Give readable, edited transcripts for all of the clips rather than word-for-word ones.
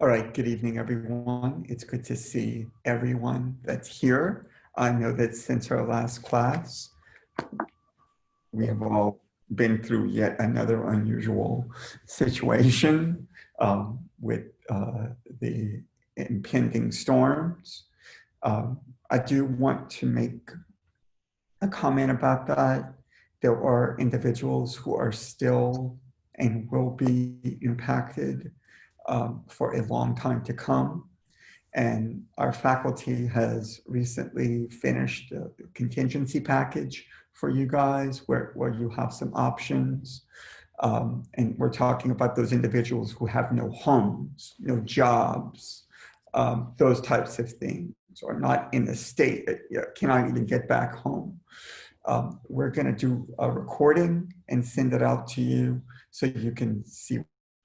All right, good evening, everyone. It's good to see everyone that's here. I know that since our last class, we have all been through yet another unusual situation with the impending storms. I do want to make a comment about that. There are individuals who are still and will be impacted for a long time to come. And our faculty has recently finished a contingency package for you guys where you have some options. And we're talking about those individuals who have no homes, no jobs, those types of things, or not in the state that cannot even get back home. We're going to do a recording and send it out to you so you can see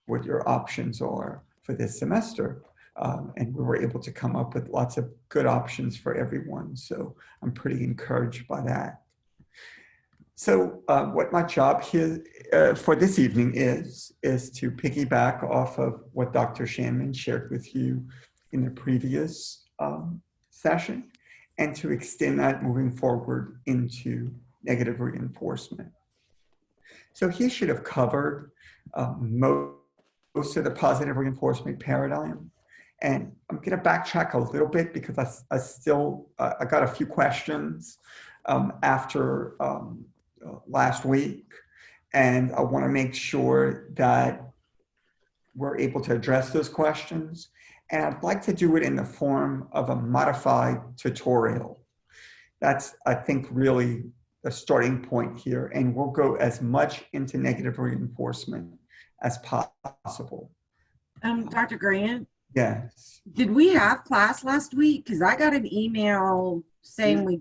what your options are for this semester. And we were able to come up with lots of good options for everyone. So I'm pretty encouraged by that. So what my job here for this evening is to piggyback off of what Dr. Shanman shared with you in the previous session, and to extend that moving forward into negative reinforcement. So he should have covered most of the positive reinforcement paradigm. And I'm going to backtrack a little bit because I got a few questions after last week. And I want to make sure that we're able to address those questions. And I'd like to do it in the form of a modified tutorial. That's, I think, really the starting point here. And we'll go as much into negative reinforcement as possible. Dr. Grant? Yes. Did we have class last week? Because I got an email saying we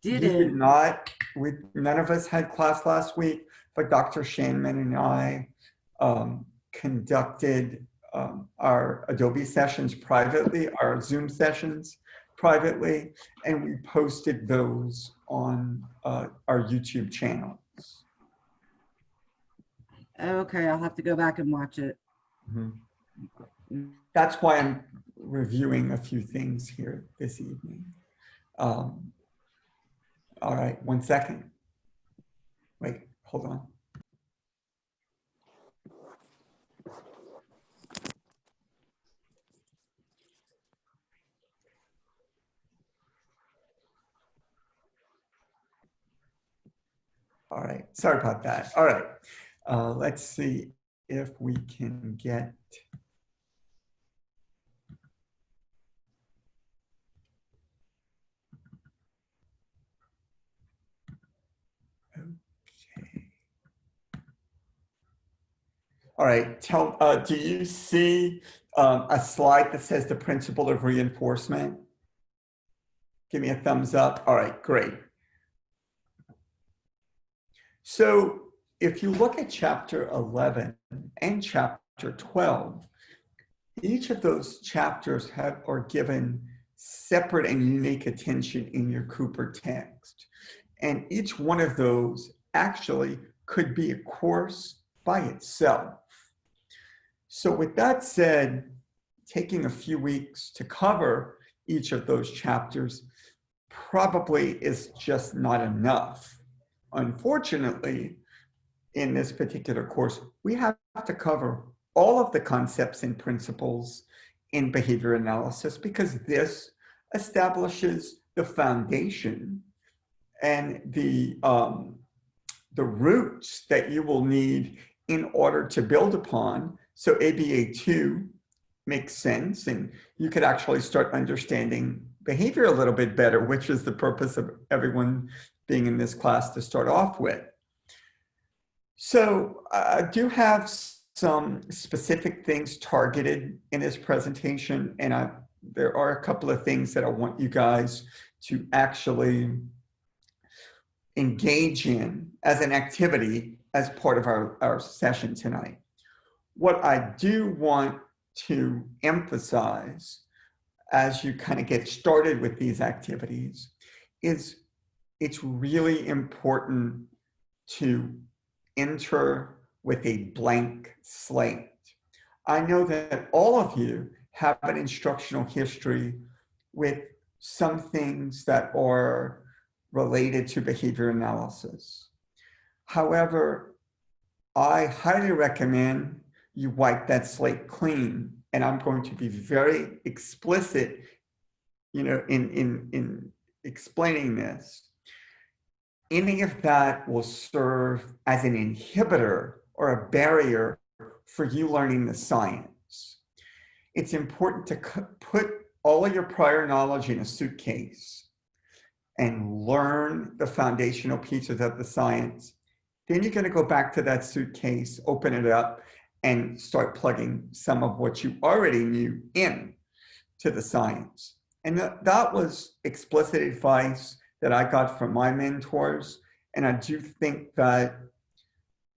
didn't. We did not. None of us had class last week, but Dr. Shanman and I conducted our Adobe sessions privately, our Zoom sessions privately, and we posted those on our YouTube channels. Okay, I'll have to go back and watch it. Mm-hmm. That's why I'm reviewing a few things here this evening. All right, 1 second. Wait, hold on. All right, sorry about that. All right, let's see if we can get. Okay. All right, do you see a slide that says the principle of reinforcement? Give me a thumbs up. All right, great. So if you look at chapter 11 and chapter 12, each of those chapters are given separate and unique attention in your Cooper text. And each one of those actually could be a course by itself. So with that said, taking a few weeks to cover each of those chapters probably is just not enough. Unfortunately, in this particular course, we have to cover all of the concepts and principles in behavior analysis because this establishes the foundation and the roots that you will need in order to build upon. So ABA2 makes sense, and you could actually start understanding behavior a little bit better, which is the purpose of everyone being in this class to start off with. So I do have some specific things targeted in this presentation, and there are a couple of things that I want you guys to actually engage in as an activity as part of our session tonight. What I do want to emphasize as you kind of get started with these activities is it's really important to enter with a blank slate. I know that all of you have an instructional history with some things that are related to behavior analysis. However, I highly recommend you wipe that slate clean. And I'm going to be very explicit, in explaining this. Any of that will serve as an inhibitor or a barrier for you learning the science. It's important to put all of your prior knowledge in a suitcase and learn the foundational pieces of the science. Then you're going to go back to that suitcase, open it up, and start plugging some of what you already knew in to the science. And that was explicit advice that I got from my mentors. And I do think that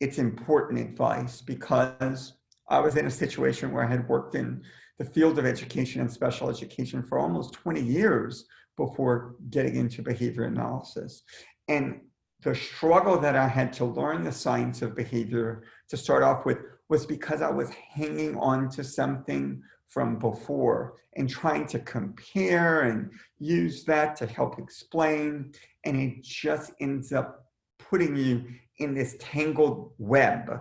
it's important advice because I was in a situation where I had worked in the field of education and special education for almost 20 years before getting into behavior analysis. And the struggle that I had to learn the science of behavior to start off with was because I was hanging on to something from before and trying to compare and use that to help explain. And it just ends up putting you in this tangled web.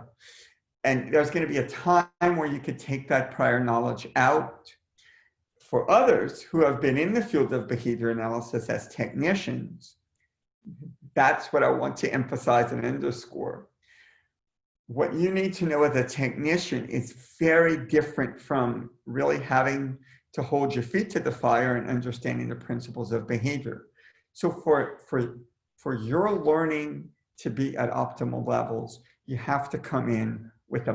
And there's going to be a time where you could take that prior knowledge out. For others who have been in the field of behavior analysis as technicians, that's what I want to emphasize and underscore. What you need to know as a technician is very different from really having to hold your feet to the fire and understanding the principles of behavior. So for your learning to be at optimal levels, you have to come in with a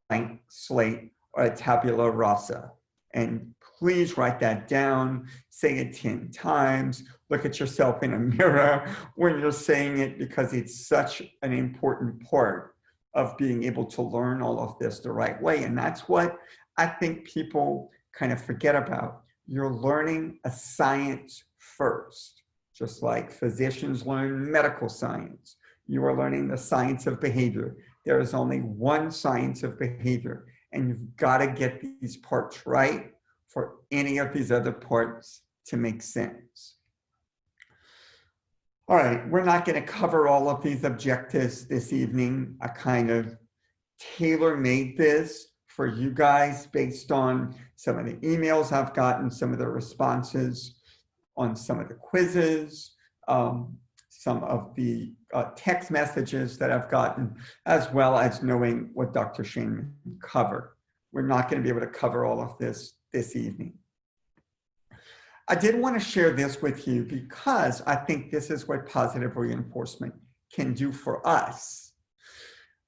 blank slate or a tabula rasa. And please write that down, say it 10 times, look at yourself in a mirror when you're saying it, because it's such an important part of being able to learn all of this the right way. And that's what I think people kind of forget about. You're learning a science first, just like physicians learn medical science. You are learning the science of behavior. There is only one science of behavior, and you've got to get these parts right for any of these other parts to make sense. All right, we're not going to cover all of these objectives this evening. I kind of tailor-made this for you guys based on some of the emails I've gotten, some of the responses on some of the quizzes, some of the text messages that I've gotten, as well as knowing what Dr. Shainman covered. We're not going to be able to cover all of this evening. I did want to share this with you because I think this is what positive reinforcement can do for us.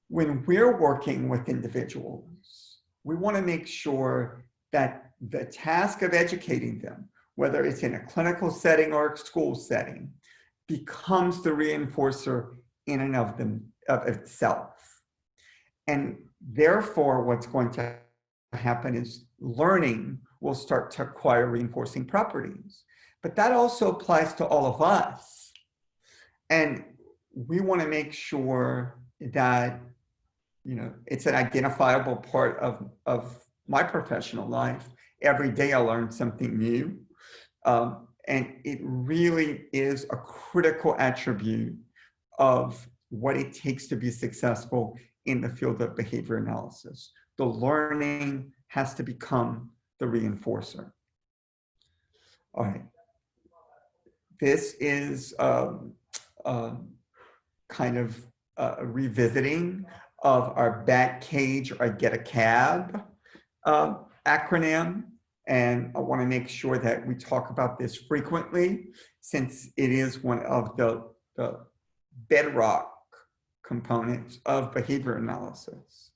When we're working with individuals, we want to make sure that the task of educating them, whether it's in a clinical setting or a school setting, becomes the reinforcer in and of itself. And therefore, what's going to happen is learning will start to acquire reinforcing properties. But that also applies to all of us. And we want to make sure that, it's an identifiable part of my professional life. Every day I learn something new. And it really is a critical attribute of what it takes to be successful in the field of behavior analysis. The learning has to become the reinforcer. All right. This is kind of a revisiting of our back cage or get a cab acronym. And I want to make sure that we talk about this frequently, since it is one of the bedrock components of behavior analysis.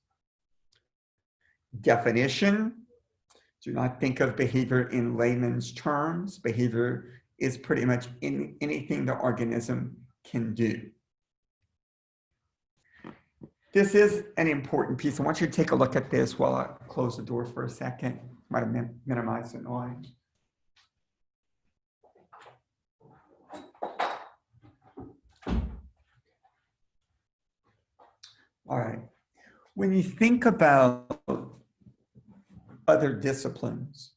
Definition: do not think of behavior in layman's terms. Behavior is pretty much anything the organism can do. This is an important piece. I want you to take a look at this while I close the door for a second. Might have minimized the noise. All right. When you think about other disciplines,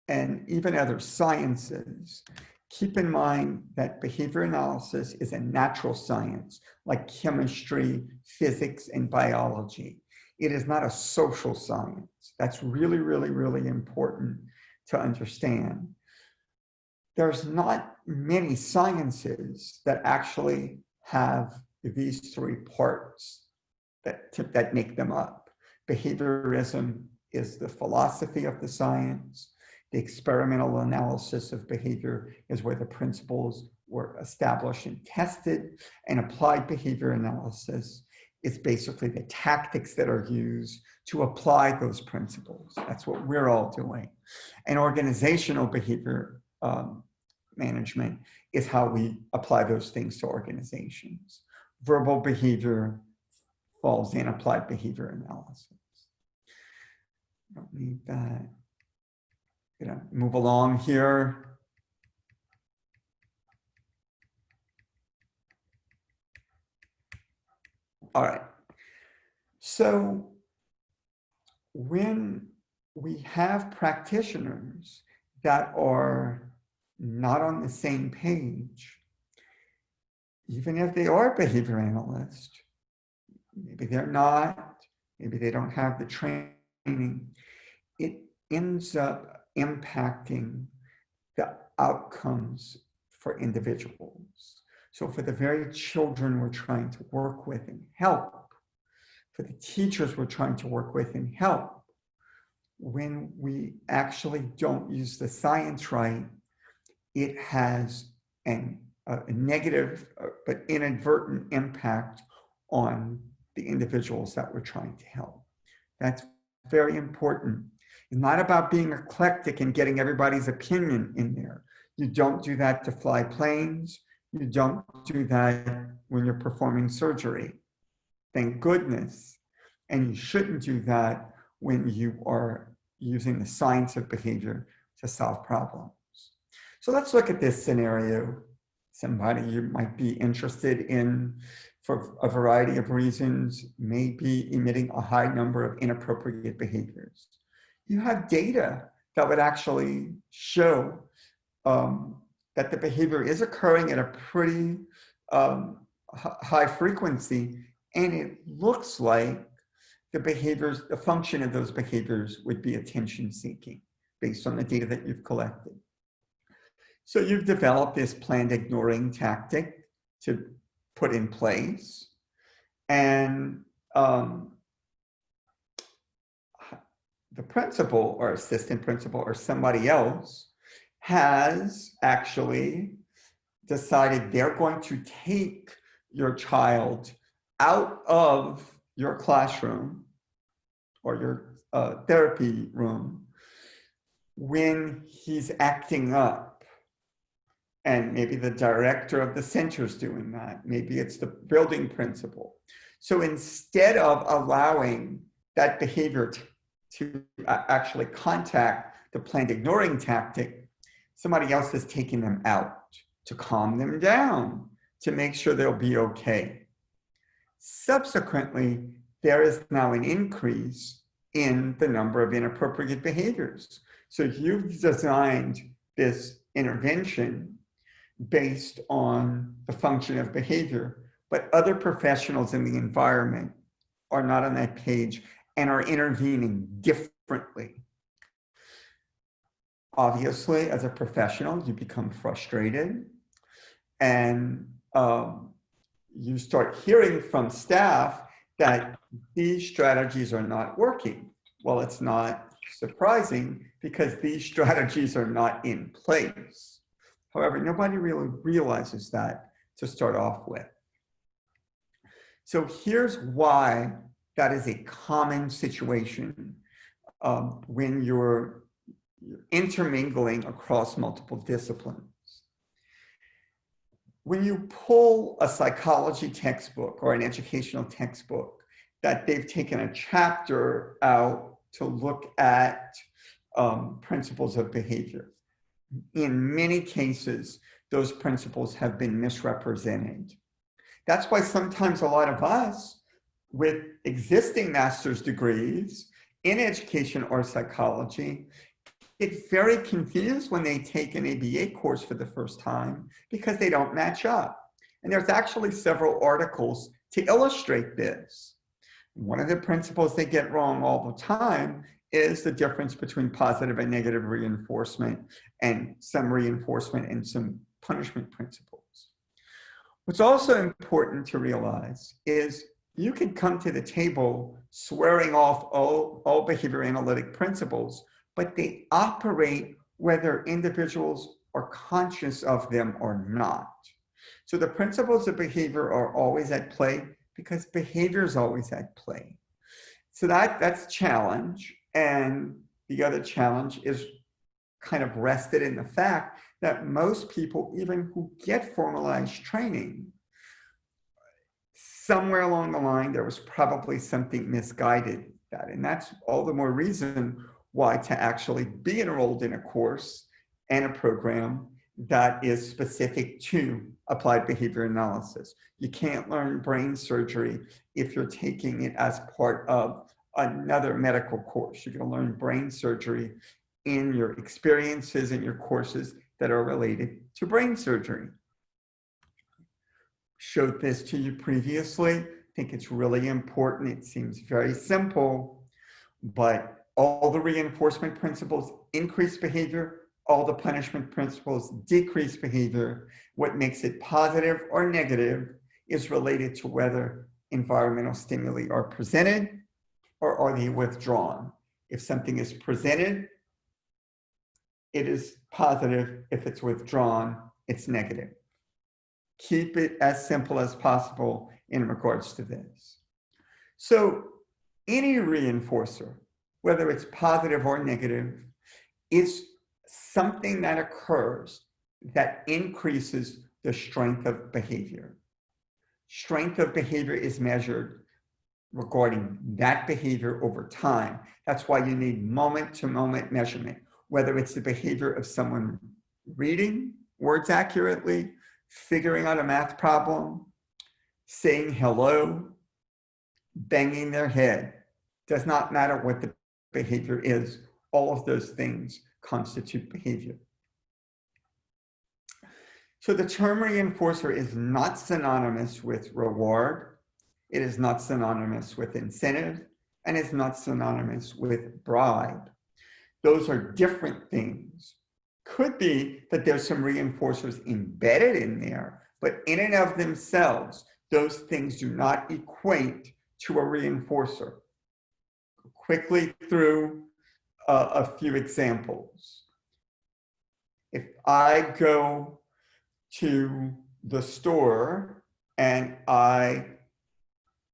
and even other sciences, keep in mind that behavior analysis is a natural science like chemistry, physics, and biology. It is not a social science. That's really, really, really important to understand. There's not many sciences that actually have these three parts that make them up. Behaviorism is the philosophy of the science. The experimental analysis of behavior is where the principles were established and tested, and applied behavior analysis is basically the tactics that are used to apply those principles. That's what we're all doing. And organizational behavior management is how we apply those things to organizations. Verbal behavior falls in applied behavior analysis. Don't need that. Gonna move along here. All right. So when we have practitioners that are not on the same page, even if they are behavior analysts, maybe they're not, maybe they don't have the training, it ends up impacting the outcomes for individuals. So for the very children we're trying to work with and help, for the teachers we're trying to work with and help, when we actually don't use the science right, it has a negative but inadvertent impact on the individuals that we're trying to help. That's very important. It's not about being eclectic and getting everybody's opinion in there. You don't do that to fly planes. You don't do that when you're performing surgery. Thank goodness. And you shouldn't do that when you are using the science of behavior to solve problems. So let's look at this scenario. Somebody you might be interested in, for a variety of reasons, may be emitting a high number of inappropriate behaviors. You have data that would actually show that the behavior is occurring at a pretty high frequency, and it looks like the behaviors, the function of those behaviors would be attention seeking based on the data that you've collected. So you've developed this planned ignoring tactic to put in place, and the principal or assistant principal or somebody else has actually decided they're going to take your child out of your classroom or your therapy room when he's acting up. And maybe the director of the center is doing that. Maybe it's the building principal. So instead of allowing that behavior to actually contact the planned ignoring tactic, somebody else is taking them out to calm them down, to make sure they'll be okay. Subsequently, there is now an increase in the number of inappropriate behaviors. So you've designed this intervention based on the function of behavior, but other professionals in the environment are not on that page and are intervening differently. Obviously, as a professional, you become frustrated, and you start hearing from staff that these strategies are not working. Well, it's not surprising because these strategies are not in place. However, nobody really realizes that to start off with. So here's why that is a common situation when you're intermingling across multiple disciplines. When you pull a psychology textbook or an educational textbook that they've taken a chapter out to look at principles of behavior, in many cases, those principles have been misrepresented. That's why sometimes a lot of us with existing master's degrees in education or psychology get very confused when they take an ABA course for the first time because they don't match up. And there's actually several articles to illustrate this. One of the principles they get wrong all the time is the difference between positive and negative reinforcement and some reinforcement and some punishment principles. What's also important to realize is you can come to the table swearing off all behavior analytic principles, but they operate whether individuals are conscious of them or not. So the principles of behavior are always at play because behavior is always at play. So that's a challenge. And the other challenge is kind of rested in the fact that most people, even who get formalized training, somewhere along the line, there was probably something misguided that. And that's all the more reason why to actually be enrolled in a course and a program that is specific to applied behavior analysis. You can't learn brain surgery if you're taking it as part of another medical course. You're going to learn brain surgery in your experiences and your courses that are related to brain surgery. Showed this to you previously. I think it's really important. It seems very simple, but all the reinforcement principles increase behavior. All the punishment principles decrease behavior. What makes it positive or negative is related to whether environmental stimuli are presented or are they withdrawn. If something is presented, it is positive. If it's withdrawn, it's negative. Keep it as simple as possible in regards to this. So any reinforcer, whether it's positive or negative, is something that occurs that increases the strength of behavior. Strength of behavior is measured regarding that behavior over time. That's why you need moment-to-moment measurement, whether it's the behavior of someone reading words accurately, figuring out a math problem, saying hello, banging their head. Does not matter what the behavior is. All of those things constitute behavior. So the term reinforcer is not synonymous with reward. It is not synonymous with incentive, and it's not synonymous with bribe. Those are different things. Could be that there's some reinforcers embedded in there, but in and of themselves, those things do not equate to a reinforcer. Quickly through a few examples. If I go to the store and I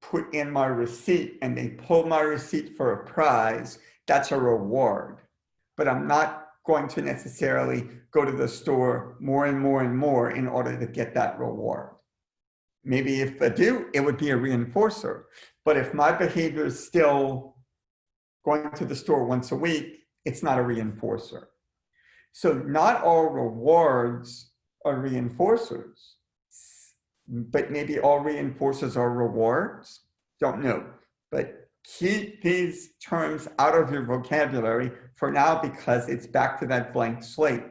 put in my receipt and they pull my receipt for a prize, that's a reward. But I'm not going to necessarily go to the store more and more and more in order to get that reward. Maybe if I do, it would be a reinforcer. But if my behavior is still going to the store once a week, it's not a reinforcer. So not all rewards are reinforcers, but maybe all reinforcers are rewards. Don't know, but keep these terms out of your vocabulary for now because it's back to that blank slate.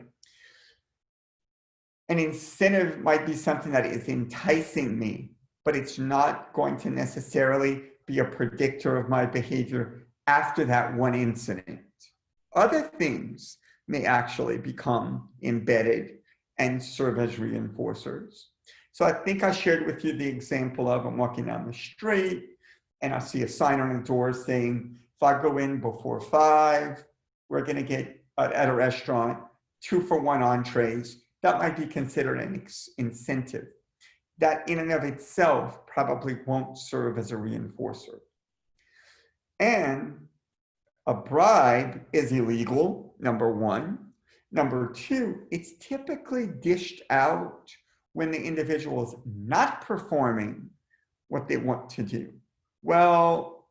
An incentive might be something that is enticing me, but it's not going to necessarily be a predictor of my behavior after that one incident. Other things may actually become embedded and serve as reinforcers. So I think I shared with you the example of I'm walking down the street and I see a sign on the door saying, if I go in before 5, we're going to get at a restaurant 2-for-1 entrees. That might be considered an incentive. That in and of itself probably won't serve as a reinforcer. And a bribe is illegal, number one. Number two, it's typically dished out when the individual is not performing what they want to do. Well,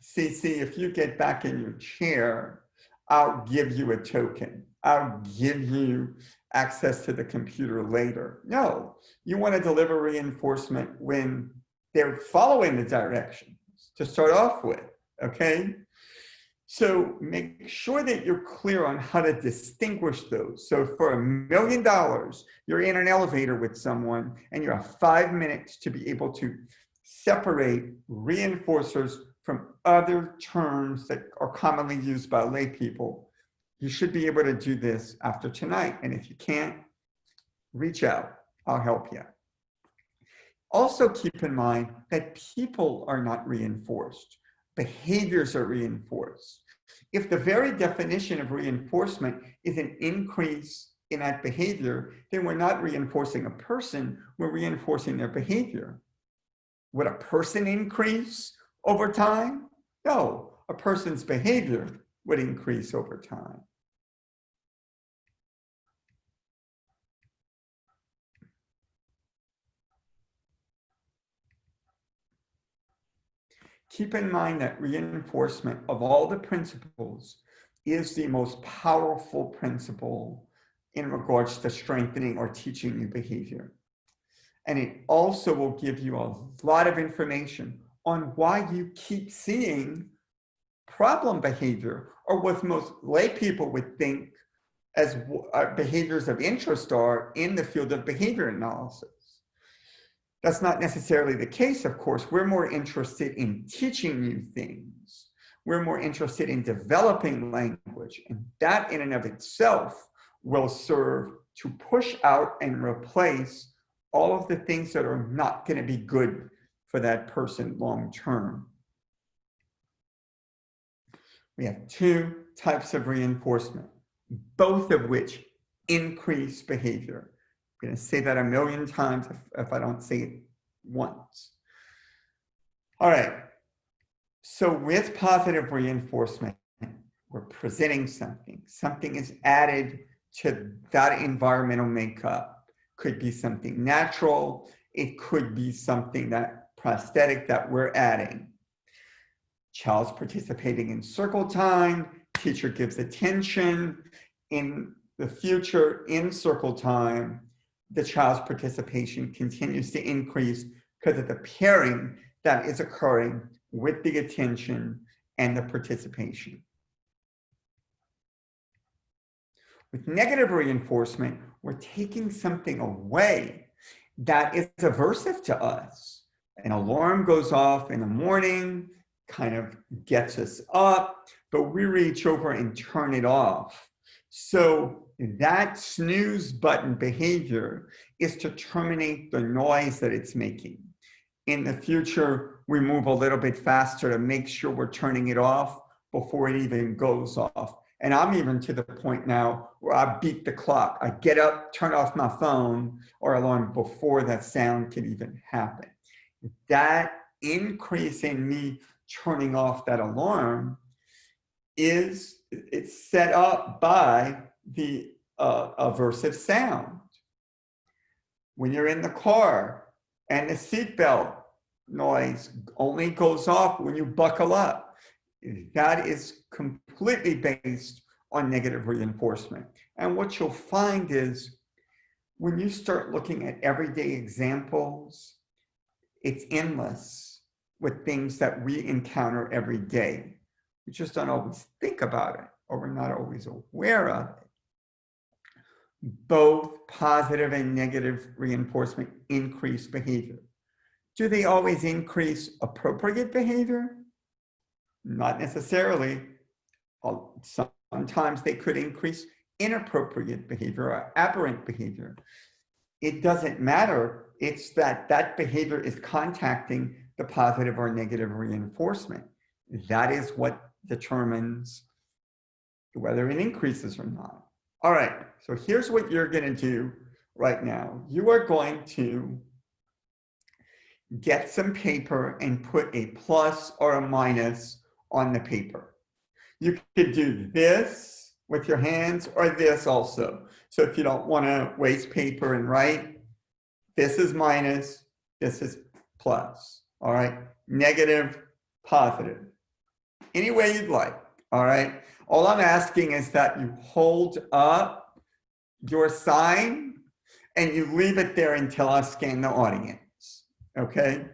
CC, if you get back in your chair, I'll give you a token. I'll give you access to the computer later. No, you want to deliver reinforcement when they're following the directions to start off with, okay? So make sure that you're clear on how to distinguish those. So for $1 million, you're in an elevator with someone and you have 5 minutes to be able to separate reinforcers from other terms that are commonly used by lay people. You should be able to do this after tonight. And if you can't, reach out. I'll help you. Also keep in mind that people are not reinforced. Behaviors are reinforced. If the very definition of reinforcement is an increase in that behavior, then we're not reinforcing a person, we're reinforcing their behavior. Would a person increase over time? No, a person's behavior would increase over time. Keep in mind that reinforcement of all the principles is the most powerful principle in regards to strengthening or teaching new behavior. And it also will give you a lot of information on why you keep seeing problem behavior, or what most lay people would think as behaviors of interest are in the field of behavior analysis. That's not necessarily the case, of course. We're more interested in teaching new things. We're more interested in developing language, and that in and of itself will serve to push out and replace all of the things that are not going to be good for that person long term. We have 2 types of reinforcement, both of which increase behavior. I'm going to say that 1,000,000 times if I don't say it once. All right. So with positive reinforcement, we're presenting something. Something is added to that environmental makeup. Could be something natural. It could be something that prosthetic that we're adding. Child's participating in circle time. Teacher gives attention. In the future, in circle time, the child's participation continues to increase because of the pairing that is occurring with the attention and the participation. With negative reinforcement, we're taking something away that is aversive to us. An alarm goes off in the morning, kind of gets us up, but we reach over and turn it off. So that snooze button behavior is to terminate the noise that it's making. In the future, we move a little bit faster to make sure we're turning it off before it even goes off. And I'm even to the point now where I beat the clock. I get up, turn off my phone or alarm before that sound can even happen. That increase in me turning off that alarm it's set up by the aversive sound. When you're in the car and the seatbelt noise only goes off when you buckle up, that is completely based on negative reinforcement. And what you'll find is when you start looking at everyday examples, it's endless with things that we encounter every day. We just don't always think about it, or we're not always aware of it. Both positive and negative reinforcement increase behavior. Do they always increase appropriate behavior? Not necessarily. Sometimes they could increase inappropriate behavior or aberrant behavior. It doesn't matter. It's that that behavior is contacting the positive or negative reinforcement. That is what determines whether it increases or not. All right, so here's what you're going to do right now. You are going to get some paper and put a plus or a minus on the paper. You could do this with your hands or this also. So if you don't want to waste paper and write, this is minus, this is plus. All right, negative, positive. Any way you'd like. All right. All I'm asking is that you hold up your sign and you leave it there until I scan the audience. Okay.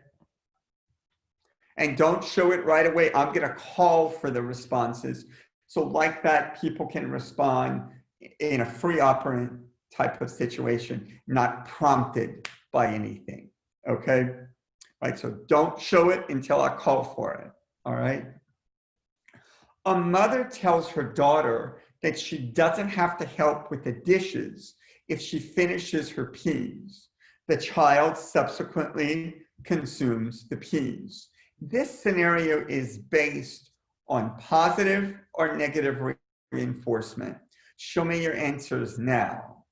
And don't show it right away. I'm going to call for the responses. So like that, people can respond in a free operant type of situation, not prompted by anything. Okay? Right, so don't show it until I call for it. All right? A mother tells her daughter that she doesn't have to help with the dishes if she finishes her peas. The child subsequently consumes the peas. This scenario is based on positive or negative reinforcement. Show me your answers now.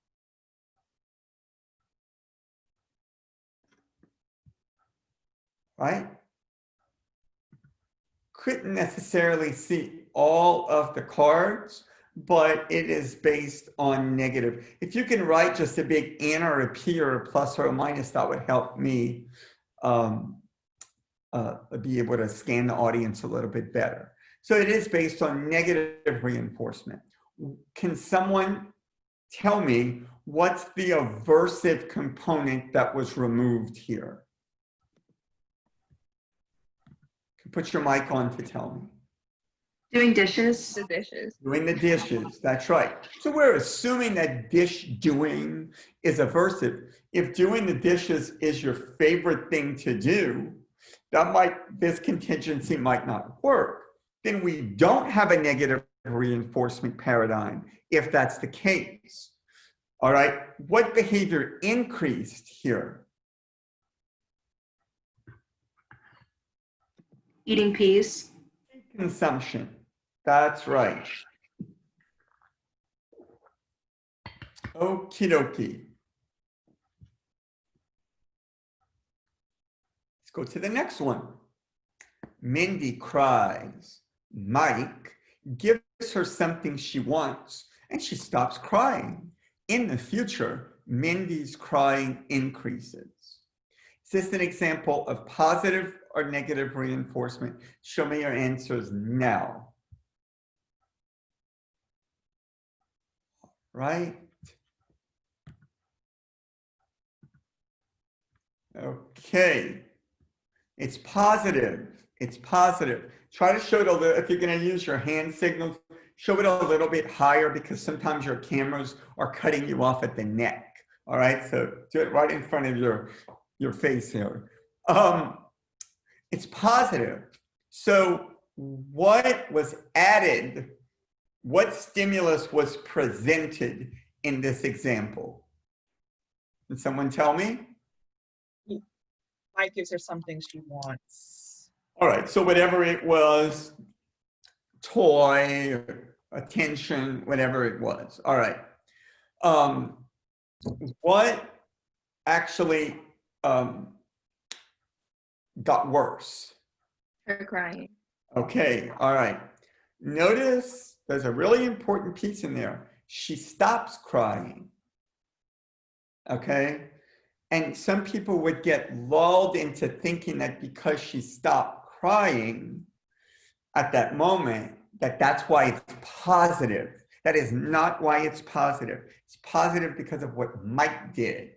Right? Couldn't necessarily see all of the cards, but it is based on negative. If you can write just a big N or a P or a plus or a minus, that would help me be able to scan the audience a little bit better. So it is based on negative reinforcement. Can someone tell me what's the aversive component that was removed here? Put your mic on to tell me. Doing dishes. The dishes. Doing the dishes, that's right. So we're assuming that dish doing is aversive. If doing the dishes is your favorite thing to do, this contingency might not work. Then we don't have a negative reinforcement paradigm if that's the case. All right, what behavior increased here? Eating peas. Consumption. That's right. Okie dokie. Let's go to the next one. Mindy cries. Mike gives her something she wants and she stops crying. In the future, Mindy's crying increases. Is this an example of positive or negative reinforcement? Show me your answers now. Right? Okay. It's positive. It's positive. Try to show it a little, if you're going to use your hand signals, show it a little bit higher because sometimes your cameras are cutting you off at the neck. All right, so do it right in front of your face here. It's positive. So what was added, what stimulus was presented in this example? Can someone tell me? Mike gives her something she wants. All right, so whatever it was, toy, attention, whatever it was. All right. What actually got worse? Her crying. Okay, all right. Notice there's a really important piece in there. She stops crying. Okay? And some people would get lulled into thinking that because she stopped crying at that moment, that's why it's positive. That is not why it's positive. It's positive because of what Mike did.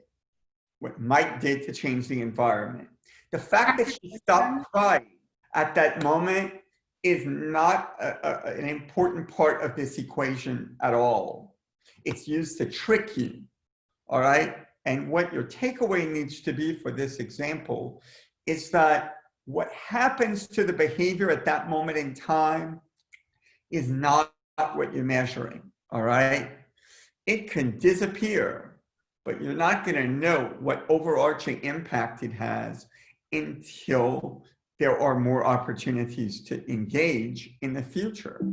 What Mike did to change the environment. The fact that she stopped crying at that moment is not an important part of this equation at all. It's used to trick you, all right? And what your takeaway needs to be for this example is that what happens to the behavior at that moment in time is not what you're measuring, all right? It can disappear, but you're not going to know what overarching impact it has until there are more opportunities to engage in the future.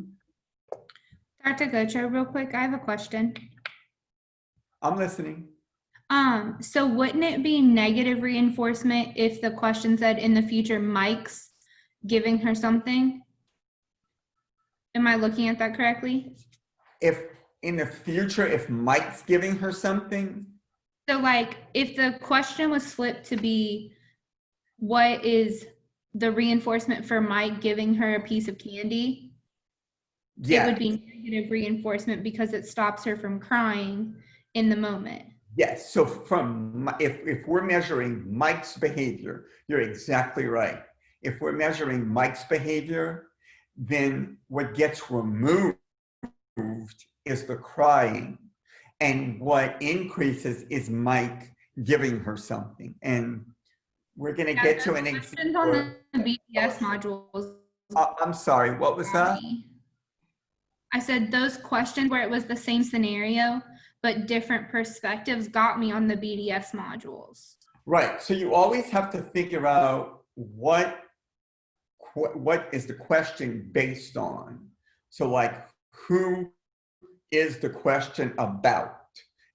Dr. Gocho, real quick, I have a question. I'm listening. So wouldn't it be negative reinforcement if the question said in the future, Mike's giving her something? Am I looking at that correctly? If in the future, if Mike's giving her something? So like if the question was flipped to be, what is the reinforcement for Mike giving her a piece of candy? Yeah. It would be negative reinforcement because it stops her from crying in the moment. Yes, so if we're measuring Mike's behavior, you're exactly right. If we're measuring Mike's behavior, then what gets removed is the crying. And what increases is Mike giving her something. And we're going to get to an Questions on example. the BDS modules. I'm sorry, what was that? I said those questions where it was the same scenario, but different perspectives got me on the BDS modules. Right, so you always have to figure out what is the question based on. So like, who is the question about?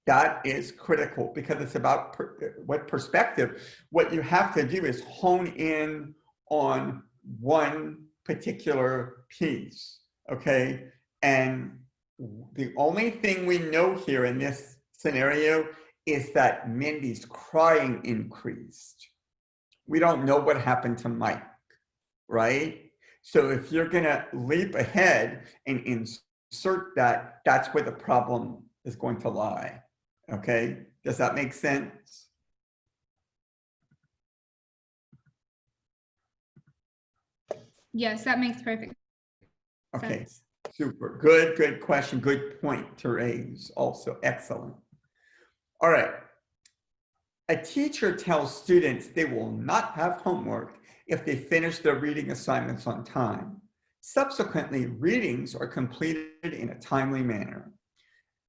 That is critical because it's about what perspective. What you have to do is hone in on one particular piece, okay? And the only thing we know here in this scenario is that Mindy's crying increased. We don't know what happened to Mike, right? So if you're gonna leap ahead and insert that, that's where the problem is going to lie, okay? Does that make sense? Yes, that makes perfect Okay, sense. super, good question, good point to raise also, excellent. All right, a teacher tells students they will not have homework if they finish their reading assignments on time. Subsequently, readings are completed in a timely manner.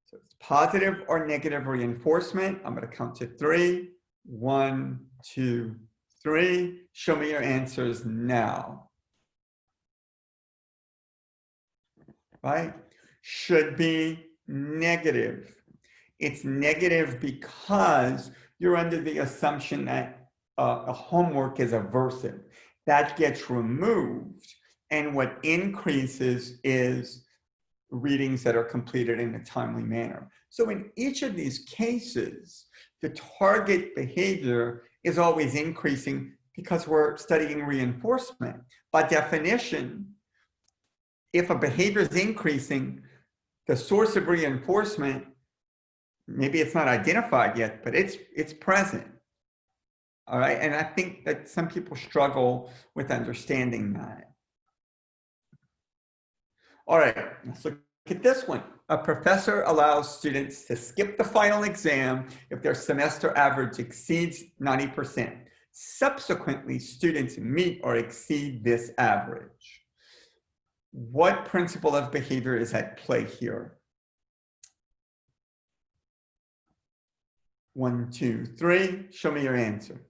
So it's positive or negative reinforcement. I'm going to count to 3. 1, 2, 3. Show me your answers now. Right? Should be negative. It's negative because you're under the assumption that a homework is aversive. That gets removed, and what increases is readings that are completed in a timely manner. So in each of these cases, the target behavior is always increasing because we're studying reinforcement. By definition, if a behavior is increasing, the source of reinforcement, maybe it's not identified yet, but it's present. All right, and I think that some people struggle with understanding that. All right, let's look at this one. A professor allows students to skip the final exam if their semester average exceeds 90%. Subsequently, students meet or exceed this average. What principle of behavior is at play here? 1, 2, 3. Show me your answer.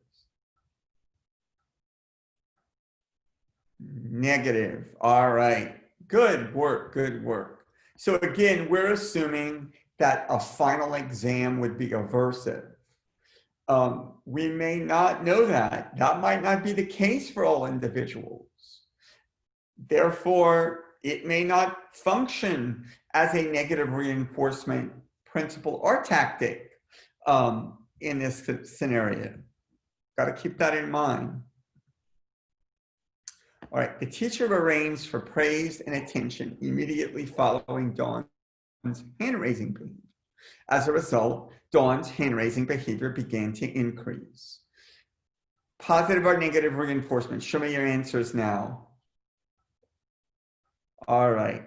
Negative. All right. Good work. Good work. So again, we're assuming that a final exam would be aversive. We may not know that. That might not be the case for all individuals. Therefore, it may not function as a negative reinforcement principle or tactic in this scenario. Got to keep that in mind. All right, the teacher arranged for praise and attention immediately following Dawn's hand-raising behavior. As a result, Dawn's hand-raising behavior began to increase. Positive or negative reinforcement? Show me your answers now. All right,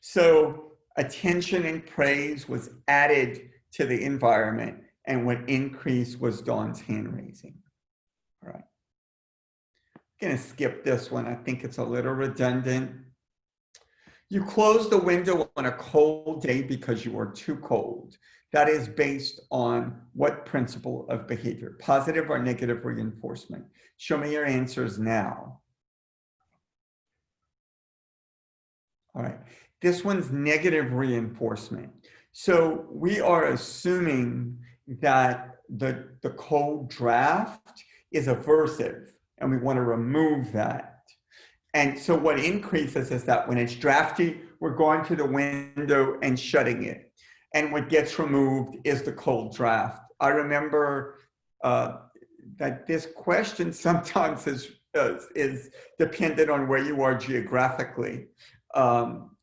so attention and praise was added to the environment, and what increased was Dawn's hand-raising. All right. I'm going to skip this one. I think it's a little redundant. You close the window on a cold day because you are too cold. That is based on what principle of behavior? Positive or negative reinforcement? Show me your answers now. All right. This one's negative reinforcement. So we are assuming that the cold draft is aversive, and we want to remove that. And so what increases is that when it's drafty, we're going to the window and shutting it. And what gets removed is the cold draft. I remember that this question sometimes is dependent on where you are geographically,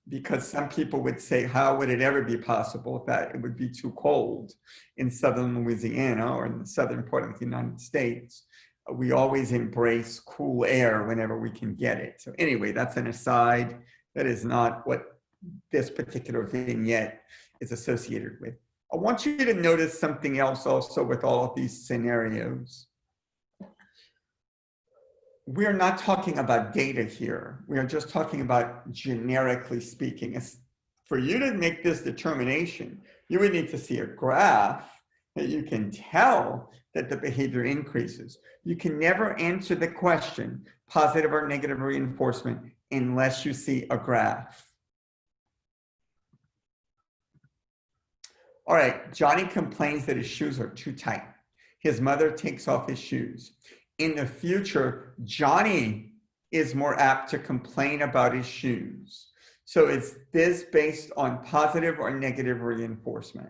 because some people would say, how would it ever be possible that it would be too cold in southern Louisiana or in the southern part of the United States? we always embrace cool air whenever we can get it. So anyway, that's an aside. That is not what this particular vignette is associated with. I want you to notice something else also with all of these scenarios. We're not talking about data here. We are just talking about generically speaking. For you to make this determination, you would need to see a graph that you can tell that the behavior increases. You can never answer the question, positive or negative reinforcement, unless you see a graph. All right, Johnny complains that his shoes are too tight. His mother takes off his shoes. In the future, Johnny is more apt to complain about his shoes. So is this based on positive or negative reinforcement?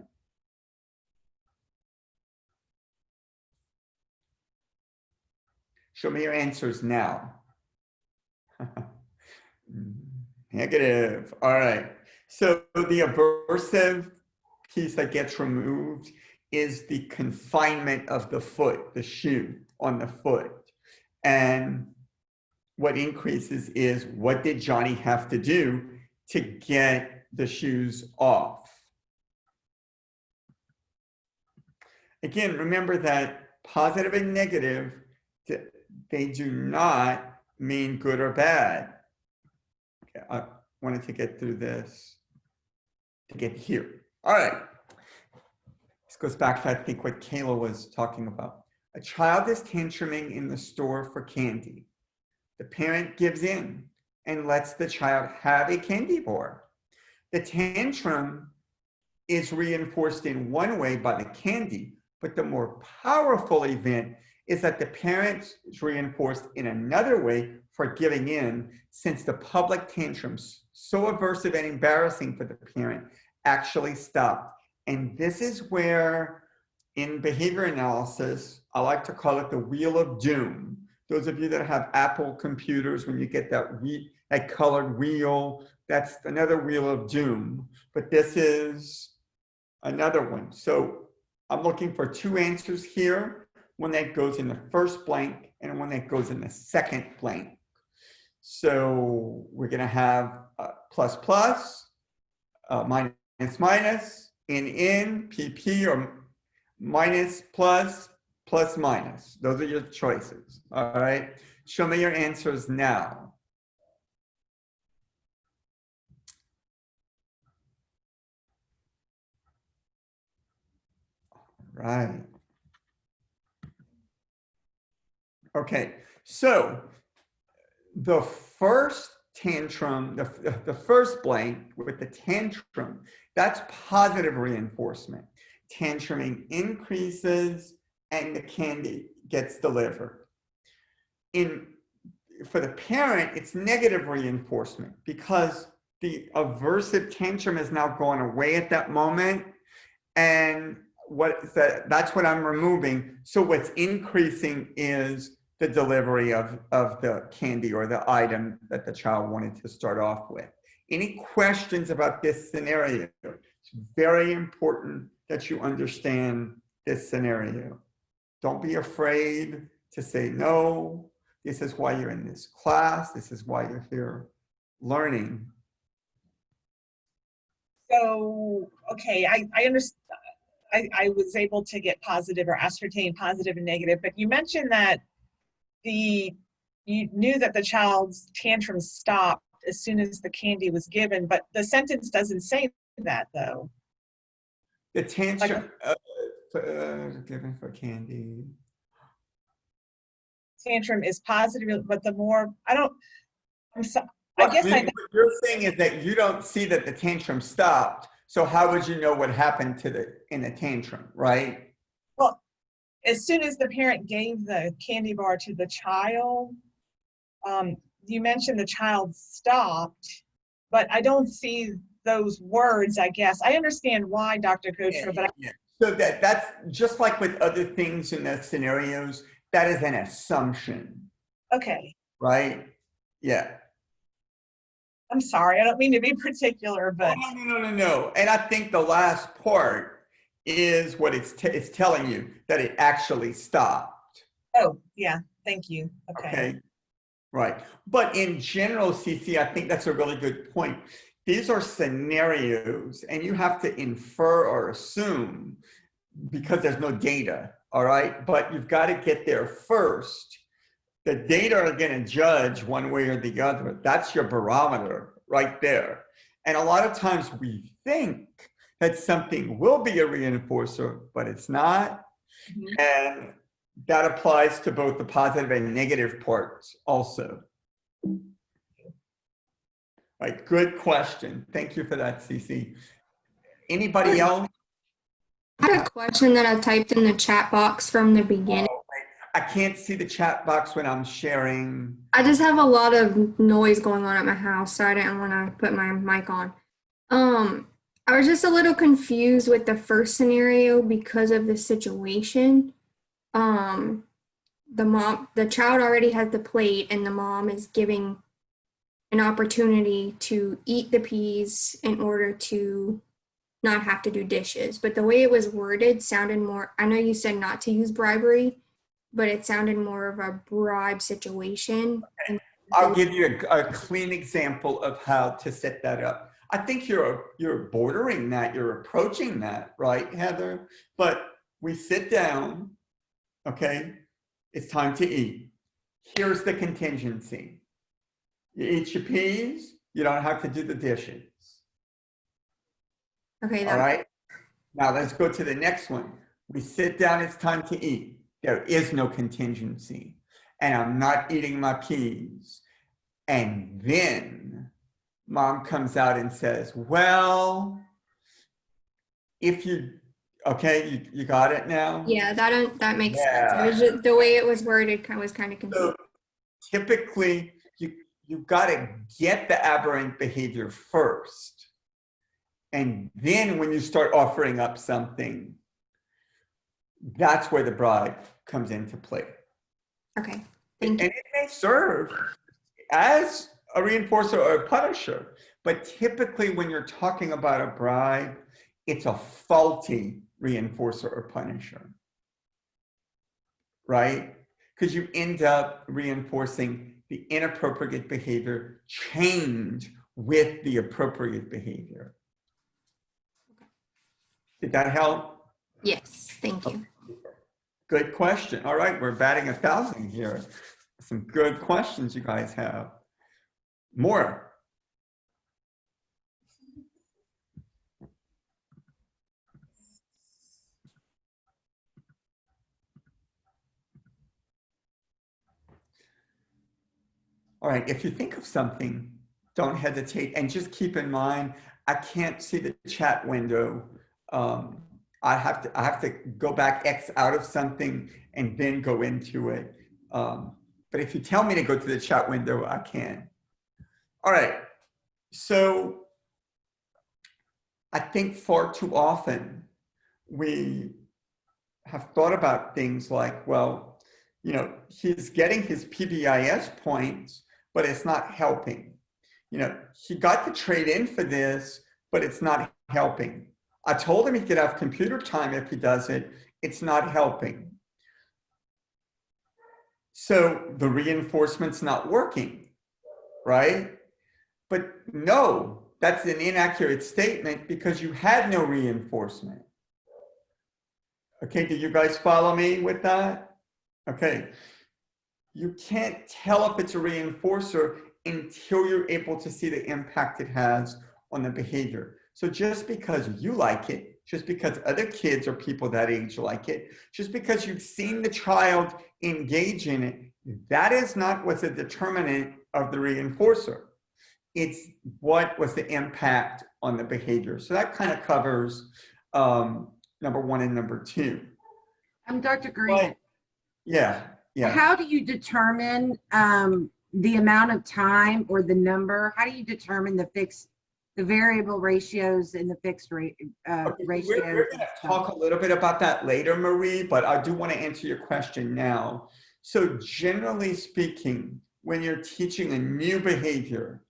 Show me your answers now. Negative. All right. So the aversive piece that gets removed is the confinement of the foot, the shoe on the foot. And what increases is, what did Johnny have to do to get the shoes off? Again, remember that positive and negative, they do not mean good or bad. Okay, I wanted to get through this to get here. All right. This goes back to, I think, what Kayla was talking about. A child is tantruming in the store for candy. The parent gives in and lets the child have a candy bar. The tantrum is reinforced in one way by the candy, but the more powerful event is that the parent is reinforced in another way for giving in, since the public tantrums, so aversive and embarrassing for the parent, actually stopped. And this is where, in behavior analysis, I like to call it the wheel of doom. Those of you that have Apple computers, when you get that colored wheel, that's another wheel of doom. But this is another one. So I'm looking for two answers here, one that goes in the first blank and one that goes in the second blank. So we're going to have plus plus, minus minus, in, PP, or minus plus, plus minus. Those are your choices. All right. Show me your answers now. Right. Okay, so the first tantrum, the first blank with the tantrum, that's positive reinforcement. Tantruming increases and the candy gets delivered. For the parent, it's negative reinforcement because the aversive tantrum is now going away at that moment, and that's what I'm removing. So what's increasing is the delivery of the candy or the item that the child wanted to start off with. Any questions about this scenario? It's very important that you understand this scenario. Don't be afraid to say no. This is why you're in this class. This is why you're here learning. So, okay, I understand. I was able to get positive or ascertain positive and negative, but you mentioned that you knew that the child's tantrum stopped as soon as the candy was given, but the sentence doesn't say that, though. The tantrum given for candy. Tantrum is positive, but the more, I guess What you're saying is that you don't see that the tantrum stopped. So how would you know what happened in the tantrum, right? Well, as soon as the parent gave the candy bar to the child, you mentioned the child stopped, but I don't see those words, I guess. I understand why, Dr. Kocher, but So that's just like with other things in the scenarios, that is an assumption. Okay. Right? Yeah. I'm sorry, I don't mean to be particular, but No. And I think the last part is what it's telling you, that it actually stopped. Oh, yeah, thank you. Okay. Okay, right. But in general, CC, I think that's a really good point. These are scenarios, and you have to infer or assume because there's no data, all right? But you've got to get there first. The data are going to judge one way or the other. That's your barometer right there. And a lot of times we think that something will be a reinforcer, but it's not. Mhm. And that applies to both the positive and negative parts also. Right, good question. Thank you for that, Cece. Anybody else? I had a question that I typed in the chat box from the beginning. Oh, wait. I can't see the chat box when I'm sharing. I just have a lot of noise going on at my house, so I didn't want to put my mic on. I was just a little confused with the first scenario because of the situation. The child already has the plate, and the mom is giving an opportunity to eat the peas in order to not have to do dishes. But the way it was worded sounded more, I know you said not to use bribery, but it sounded more of a bribe situation. I'll give you a clean example of how to set that up. I think you're bordering that, you're approaching that, right, Heather? But we sit down, okay? It's time to eat. Here's the contingency. You eat your peas, you don't have to do the dishes. Okay, All right? Now let's go to the next one. We sit down, it's time to eat. There is no contingency. And I'm not eating my peas. And then mom comes out and says, well, if you, okay, you got it now? yeah, that makes Yeah. sense. It was just, the way it was worded was kind of confusing. So typically, you've got to get the aberrant behavior first. And then when you start offering up something, that's where the bribe comes into play. Okay, thank you. And it may serve as a reinforcer or a punisher, but typically when you're talking about a bribe, it's a faulty reinforcer or punisher, right? Because you end up reinforcing the inappropriate behavior chained with the appropriate behavior. Did that help? Yes, thank you. Good question. All right, we're batting 1,000 here. Some good questions you guys have. More. All right, if you think of something, don't hesitate, and just keep in mind, I can't see the chat window. I have to go back X out of something and then go into it. But if you tell me to go to the chat window, I can. All right, so I think far too often we have thought about things like, well, you know, he's getting his PBIS points, but it's not helping. You know, he got the trade in for this, but it's not helping. I told him he could have computer time if he does it. It's not helping. So the reinforcement's not working, right? But no, that's an inaccurate statement because you had no reinforcement. Okay, do you guys follow me with that? Okay. You can't tell if it's a reinforcer until you're able to see the impact it has on the behavior. So just because you like it, just because other kids or people that age like it, just because you've seen the child engage in it, that is not what's a determinant of the reinforcer. It's what was the impact on the behavior. So that kind of covers number one and number two. Dr. Grant. Yeah. How do you determine the amount of time or the number? How do you determine the variable ratios and the fixed rate ratios? We're going to talk a little bit about that later, Marie, but I do want to answer your question now. So generally speaking, when you're teaching a new behavior,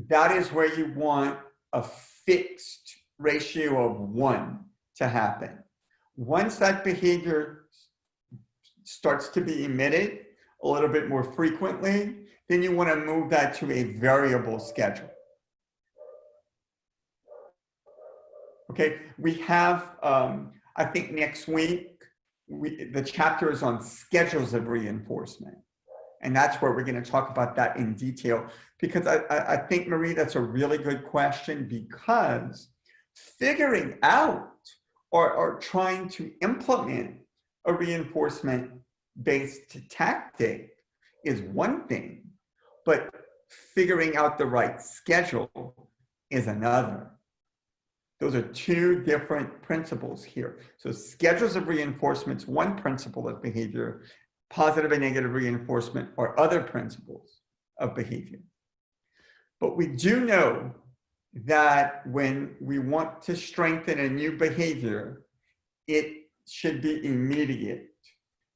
that is where you want a fixed ratio of 1 to happen. Once that behavior starts to be emitted a little bit more frequently, then you want to move that to a variable schedule. Okay, we have, I think next week, the chapter is on schedules of reinforcement. And that's where we're going to talk about that in detail, because I think, Marie, that's a really good question, because figuring out or trying to implement a reinforcement-based tactic is one thing, but figuring out the right schedule is another. Those are two different principles here. So schedules of reinforcement's one principle of behavior, positive and negative reinforcement are other principles of behavior. But we do know that when we want to strengthen a new behavior, it should be immediate.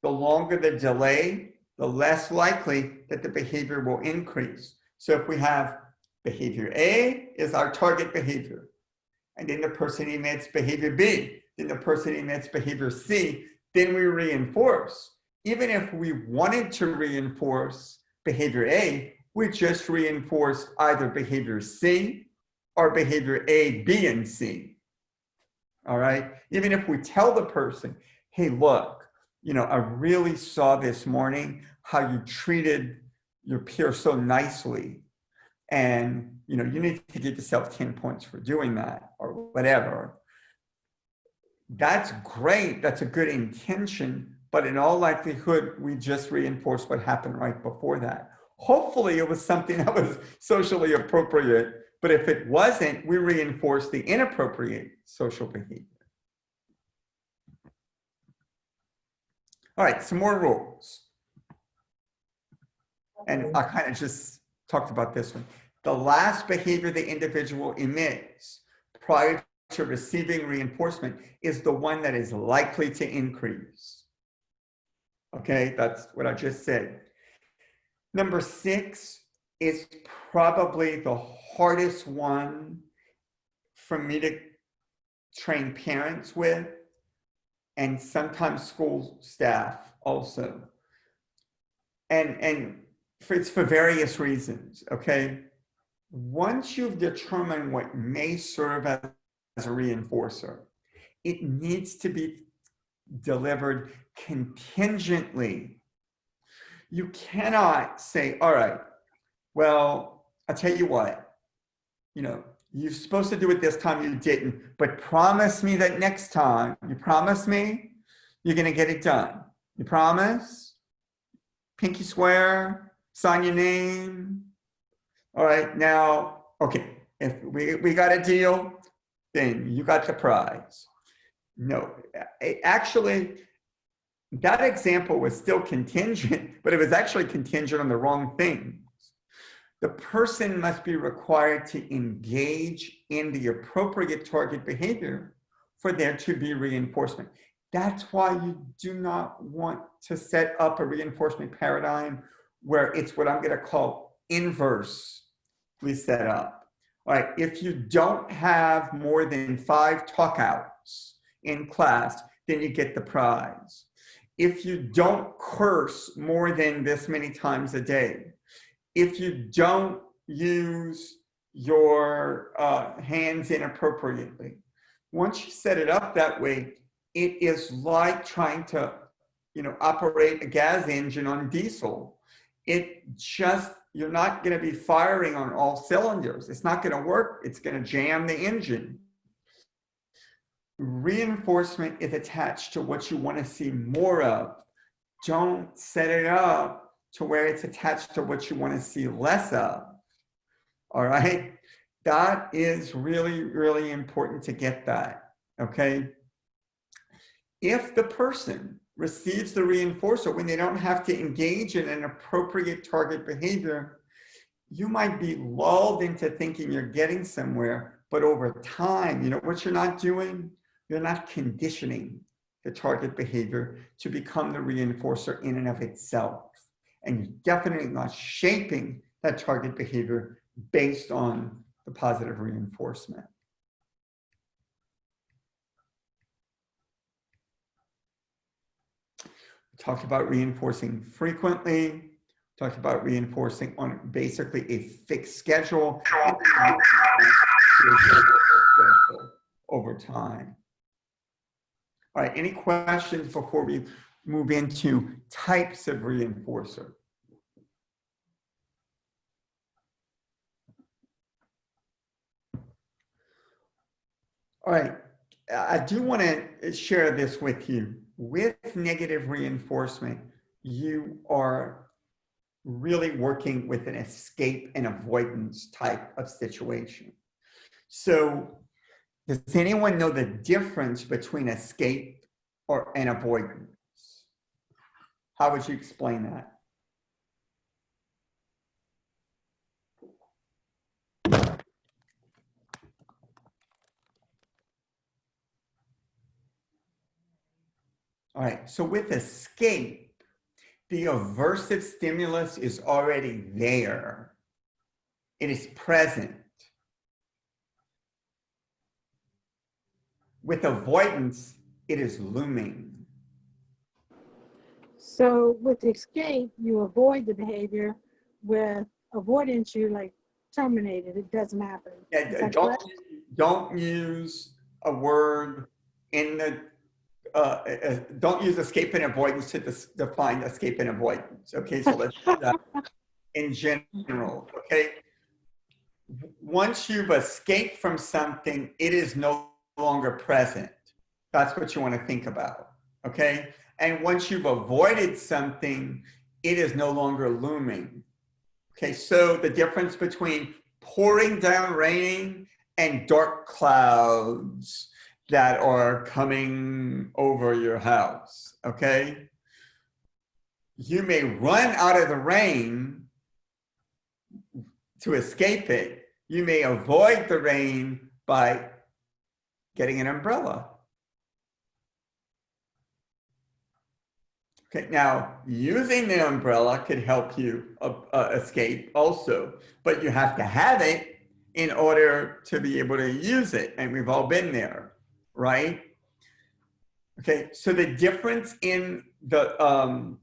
The longer the delay, the less likely that the behavior will increase. So if we have behavior A is our target behavior, and then the person emits behavior B, then the person emits behavior C, then we reinforce. Even if we wanted to reinforce behavior A, we just reinforced either behavior C or behavior A, B, and C. All right? Even if we tell the person, hey, look, you know, I really saw this morning how you treated your peer so nicely. And, you know, you need to give yourself 10 points for doing that or whatever. That's great. That's a good intention. But in all likelihood, we just reinforced what happened right before that. Hopefully, it was something that was socially appropriate. But if it wasn't, we reinforced the inappropriate social behavior. All right, some more rules. And I kind of just talked about this one. The last behavior the individual emits prior to receiving reinforcement is the one that is likely to increase. Okay, that's what I just said. Number 6 is probably the hardest one for me to train parents with, and sometimes school staff also. And it's for various reasons, okay? Once you've determined what may serve as a reinforcer, it needs to be delivered contingently. You cannot say, all right, well, I'll tell you what, you know, you're supposed to do it this time, you didn't, but promise me that next time, you promise me, you're gonna get it done. You promise? Pinky swear, sign your name. All right, now, okay, if we got a deal, then you got the prize. No, actually, that example was still contingent, but it was actually contingent on the wrong things. The person must be required to engage in the appropriate target behavior for there to be reinforcement. That's why you do not want to set up a reinforcement paradigm where it's what I'm going to call inversely set up. All right, if you don't have more than 5 talk outs in class, then you get the prize. If you don't curse more than this many times a day, if you don't use your hands inappropriately, once you set it up that way, it is like trying to, you know, operate a gas engine on diesel. It just, you're not going to be firing on all cylinders. It's not going to work. It's going to jam the engine. Reinforcement is attached to what you want to see more of. Don't set it up to where it's attached to what you want to see less of. All right? That is really, really important to get that. Okay? If the person receives the reinforcer when they don't have to engage in an appropriate target behavior, you might be lulled into thinking you're getting somewhere, but over time, you know what you're not doing? You're not conditioning the target behavior to become the reinforcer in and of itself. And you're definitely not shaping that target behavior based on the positive reinforcement. talked about reinforcing frequently, talked about reinforcing on basically a fixed schedule and over time. All right, any questions before we move into types of reinforcer? All right, I do want to share this with you. With negative reinforcement, you are really working with an escape and avoidance type of situation. So does anyone know the difference between escape and avoidance? How would you explain that? All right, so with escape, the aversive stimulus is already there. It is present. With avoidance, it is looming. So with escape, you avoid the behavior. With avoidance, you like terminate it. It doesn't happen. Yeah, don't use a word in the don't use escape and avoidance to define escape and avoidance. Okay, so let's do that in general. Okay, once you've escaped from something, it is no longer present. That's what you want to think about. Okay, and once you've avoided something, it is no longer looming. Okay, so the difference between pouring down rain and dark clouds that are coming over your house, okay? You may run out of the rain to escape it. You may avoid the rain by getting an umbrella. Okay, now using the umbrella could help you escape also, but you have to have it in order to be able to use it, and we've all been there. Right? Okay, so the difference in the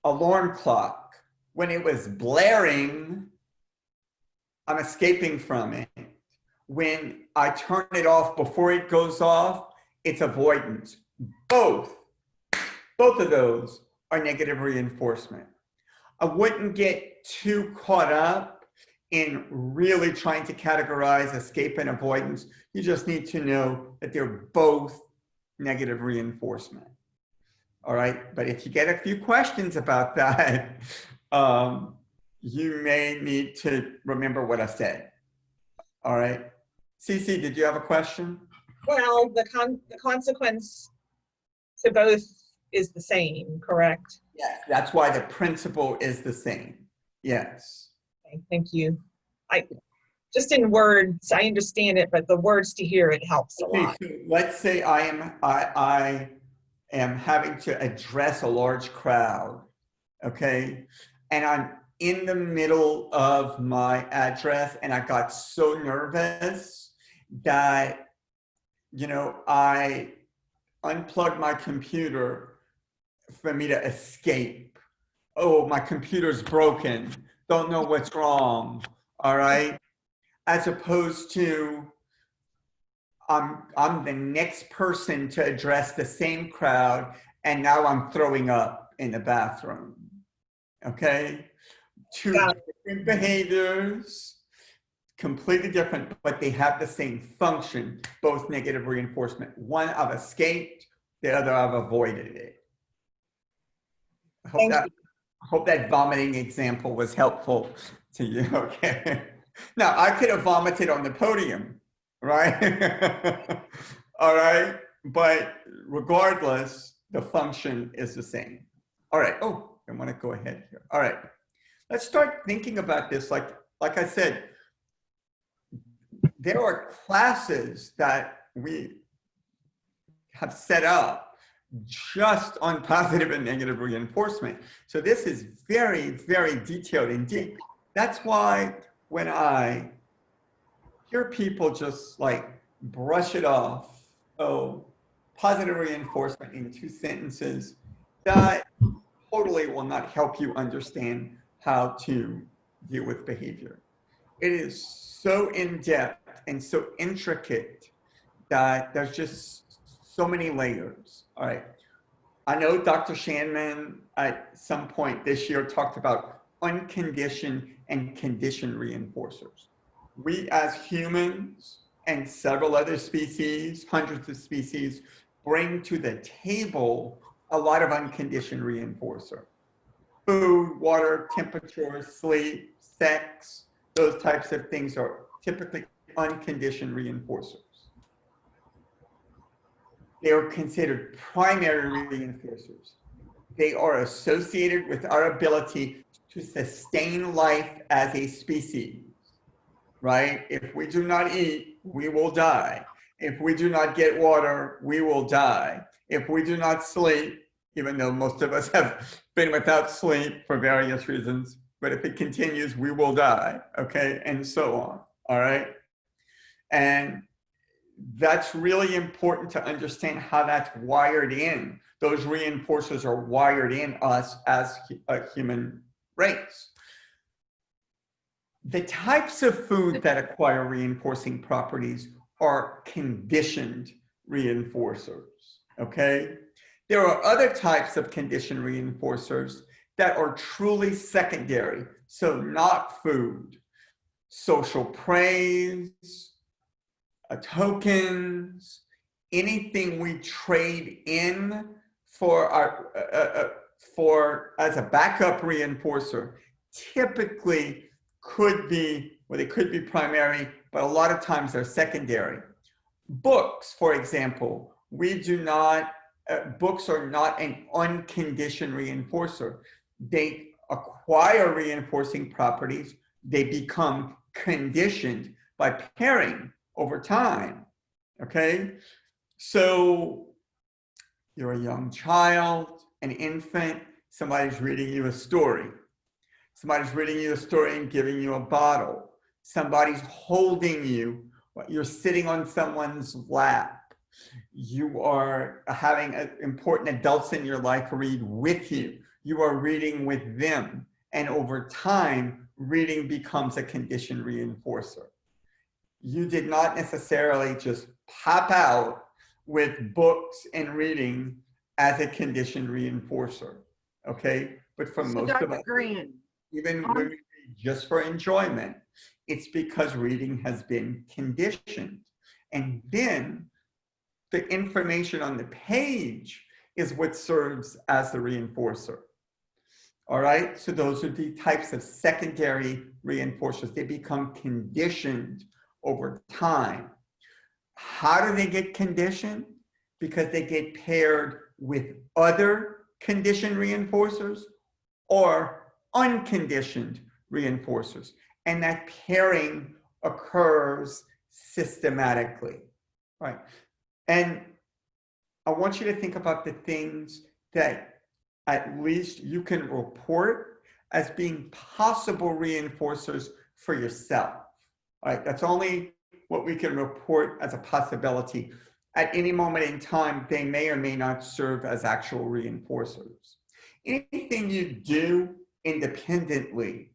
alarm clock, when it was blaring, I'm escaping from it. When I turn it off before it goes off, it's avoidance. Both of those are negative reinforcement. I wouldn't get too caught up in really trying to categorize escape and avoidance. You just need to know that they're both negative reinforcement. All right, but if you get a few questions about that, you may need to remember what I said. All right, Cece, did you have a question? Well, the consequence to both is the same, correct? Yes, that's why the principle is the same. Yes. Okay, thank you. Just in words, I understand it, but the words to hear it helps a lot. So let's say I am having to address a large crowd, okay? And I'm in the middle of my address and I got so nervous that, you know, I unplugged my computer for me to escape. Oh, my computer's broken. Don't know what's wrong. All right. As opposed to I'm the next person to address the same crowd and now I'm throwing up in the bathroom. Okay. Two different behaviors, completely different, but they have the same function, both negative reinforcement. One, I've escaped, the other, I've avoided it. I hope that vomiting example was helpful to you, okay? Now, I could have vomited on the podium, right? All right, but regardless, the function is the same. All right, oh, I want to go ahead here. All right, let's start thinking about this. Like I said, there are classes that we have set up just on positive and negative reinforcement. So this is very, very detailed and deep. That's why when I hear people just like brush it off, oh, positive reinforcement in 2 sentences, that totally will not help you understand how to deal with behavior. It is so in-depth and so intricate that there's just so many layers. All right. I know Dr. Shanman at some point this year talked about unconditioned and conditioned reinforcers. We as humans and several other species, hundreds of species, bring to the table a lot of unconditioned reinforcer. Food, water, temperature, sleep, sex, those types of things are typically unconditioned reinforcers. They are considered primary reinforcers. They are associated with our ability to sustain life as a species, right? If we do not eat, we will die. If we do not get water, we will die. If we do not sleep, even though most of us have been without sleep for various reasons, but if it continues, we will die, okay? And so on, all right? And that's really important to understand how that's wired in. Those reinforcers are wired in us as a human race. The types of food that acquire reinforcing properties are conditioned reinforcers, okay? There are other types of conditioned reinforcers that are truly secondary, so not food. Social praise, tokens, anything we trade in for our as a backup reinforcer typically could be, well, they could be primary, but a lot of times they're secondary. Books, for example, we do not, books are not an unconditioned reinforcer. They acquire reinforcing properties. They become conditioned by pairing over time, okay? So you're a young child, an infant, somebody's reading you a story. Somebody's reading you a story and giving you a bottle. Somebody's holding you. You're sitting on someone's lap. You are having important adults in your life read with you. You are reading with them. And over time, reading becomes a conditioned reinforcer. You did not necessarily just pop out with books and reading as a conditioned reinforcer, okay? But for most of us, Grant, even when we read just for enjoyment, it's because reading has been conditioned. And then the information on the page is what serves as the reinforcer. All right, so those are the types of secondary reinforcers. They become conditioned over time. How do they get conditioned? Because they get paired with other conditioned reinforcers or unconditioned reinforcers. And that pairing occurs systematically, right? And I want you to think about the things that at least you can report as being possible reinforcers for yourself. All right, that's only what we can report as a possibility. At any moment in time, they may or may not serve as actual reinforcers. Anything you do independently,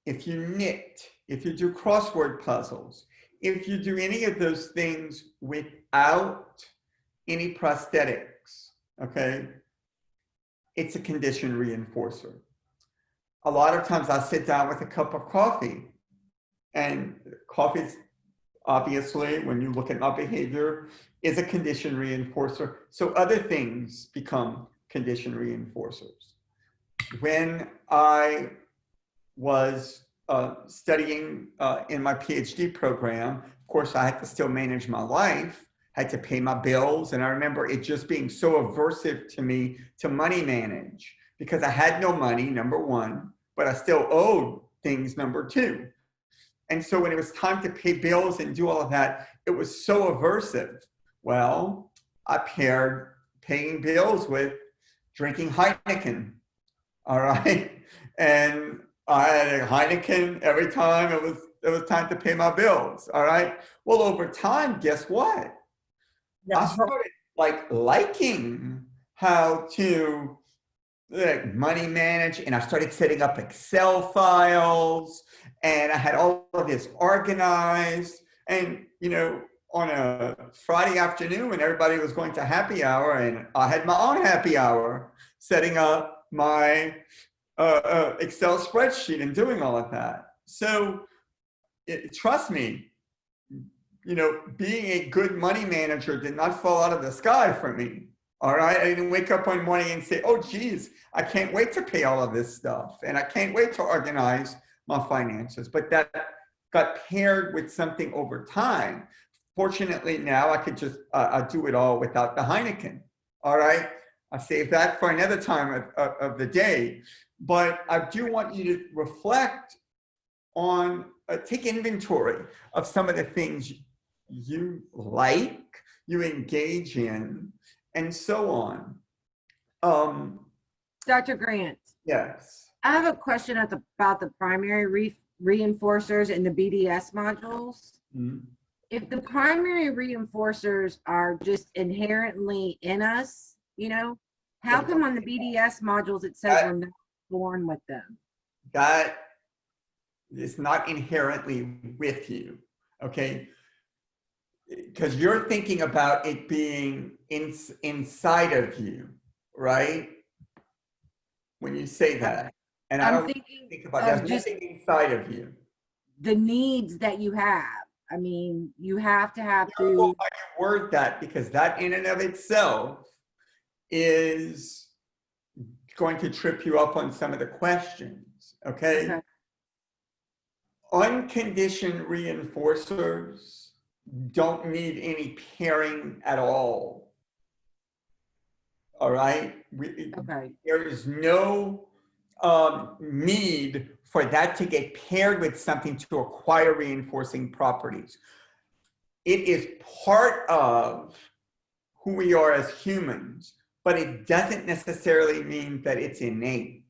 if you knit, if you do crossword puzzles, if you do any of those things without any prosthetics, okay, it's a conditioned reinforcer. A lot of times I'll sit down with a cup of coffee, and coffee's obviously, when you look at my behavior, is a conditioned reinforcer. So other things become conditioned reinforcers. When I was studying in my PhD program, of course, I had to still manage my life, had to pay my bills. And I remember it just being so aversive to me to money manage because I had no money, number one, but I still owed things, number two. And so when it was time to pay bills and do all of that, it was so aversive. Well, I paired paying bills with drinking Heineken, all right? And I had a Heineken every time it was it was time to pay my bills. All right. Well, over time, guess what? I started like liking how to like money manage, and I started setting up Excel files, and I had all of this organized. And you know, on a Friday afternoon when everybody was going to happy hour, and I had my own happy hour, setting up my Excel spreadsheet and doing all of that. So trust me, you know, being a good money manager did not fall out of the sky for me. All right. I didn't wake up one morning and say, oh, geez, I can't wait to pay all of this stuff. And I can't wait to organize my finances. But that got paired with something over time. Fortunately, now I could just do it all without the Heineken. All right. I'll save that for another time of the day. But I do want you to reflect on, take inventory of some of the things you like, you engage in, and so on. Dr. Grant, Yes. I have a question about the primary reinforcers and the BDS modules. Mm-hmm. If the primary reinforcers are just inherently in us, you know, how come on the BDS modules it says we're not born with them? That is not inherently with you, okay? Because you're thinking about it being inside of you, right? When you say that. And I don't think about there's nothing inside of you. The needs that you have. I mean, you have to have to word that, because that in and of itself is going to trip you up on some of the questions, okay? Unconditioned reinforcers don't need any pairing at all. All right? There is no need for that to get paired with something to acquire reinforcing properties. It is part of who we are as humans, but it doesn't necessarily mean that it's innate.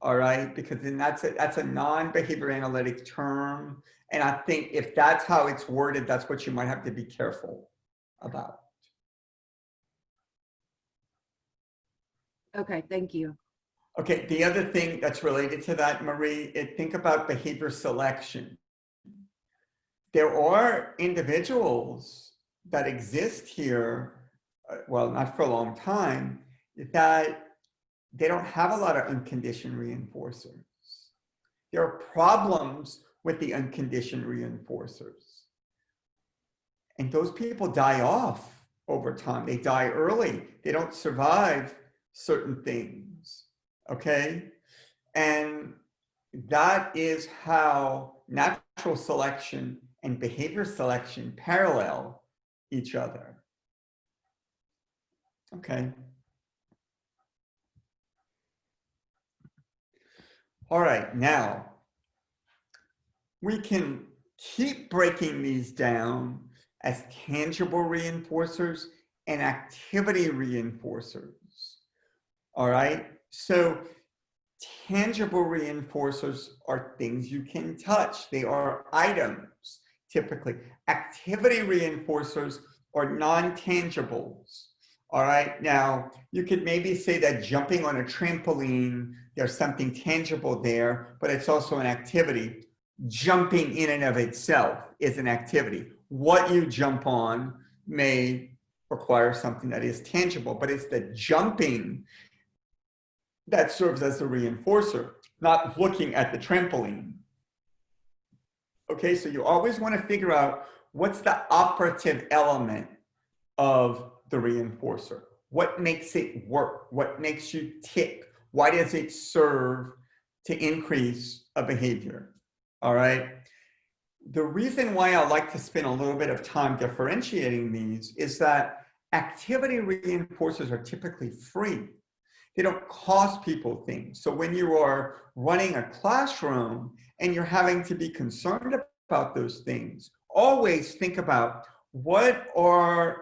All right, because then that's a non-behavior analytic term. And I think if that's how it's worded, that's what you might have to be careful about. Okay, thank you. Okay, the other thing that's related to that, Marie, think about behavior selection. There are individuals that exist here, well, not for a long time, that they don't have a lot of unconditioned reinforcers. There are problems with the unconditioned reinforcers. And those people die off over time. They die early. They don't survive certain things, okay? And that is how natural selection and behavior selection parallel each other, okay? All right, now we can keep breaking these down as tangible reinforcers and activity reinforcers. All right, so tangible reinforcers are things you can touch. They are items, typically. Activity reinforcers are non-tangibles. All right, now you could maybe say that jumping on a trampoline, there's something tangible there, but it's also an activity. Jumping in and of itself is an activity. What you jump on may require something that is tangible, but it's the jumping that serves as a reinforcer, not looking at the trampoline. Okay, so you always want to figure out what's the operative element of the reinforcer. What makes it work? What makes you tick? Why does it serve to increase a behavior? All right. The reason why I like to spend a little bit of time differentiating these is that activity reinforcers are typically free. They don't cost people things. So when you are running a classroom and you're having to be concerned about those things, always think about what are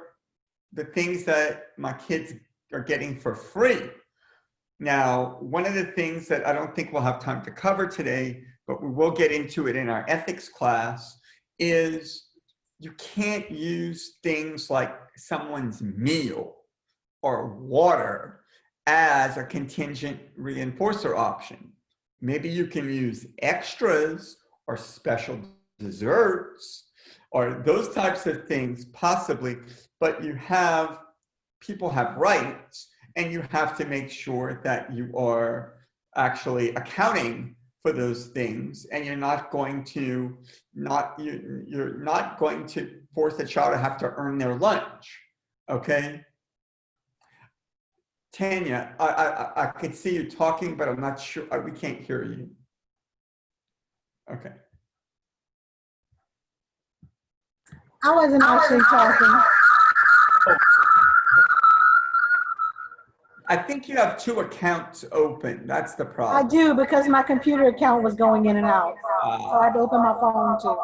the things that my kids are getting for free. Now, one of the things that I don't think we'll have time to cover today, but we will get into it in our ethics class, is you can't use things like someone's meal or water as a contingent reinforcer option. Maybe you can use extras or special desserts or those types of things possibly, but people have rights, and you have to make sure that you are actually accounting for those things, and you're not going to force a child to have to earn their lunch, okay? Tanya, I could see you talking, but I'm not sure, we can't hear you. Okay. I wasn't actually talking. I think you have 2 accounts open. That's the I problem. do, because my computer account was going in and out. So I had to open my phone too.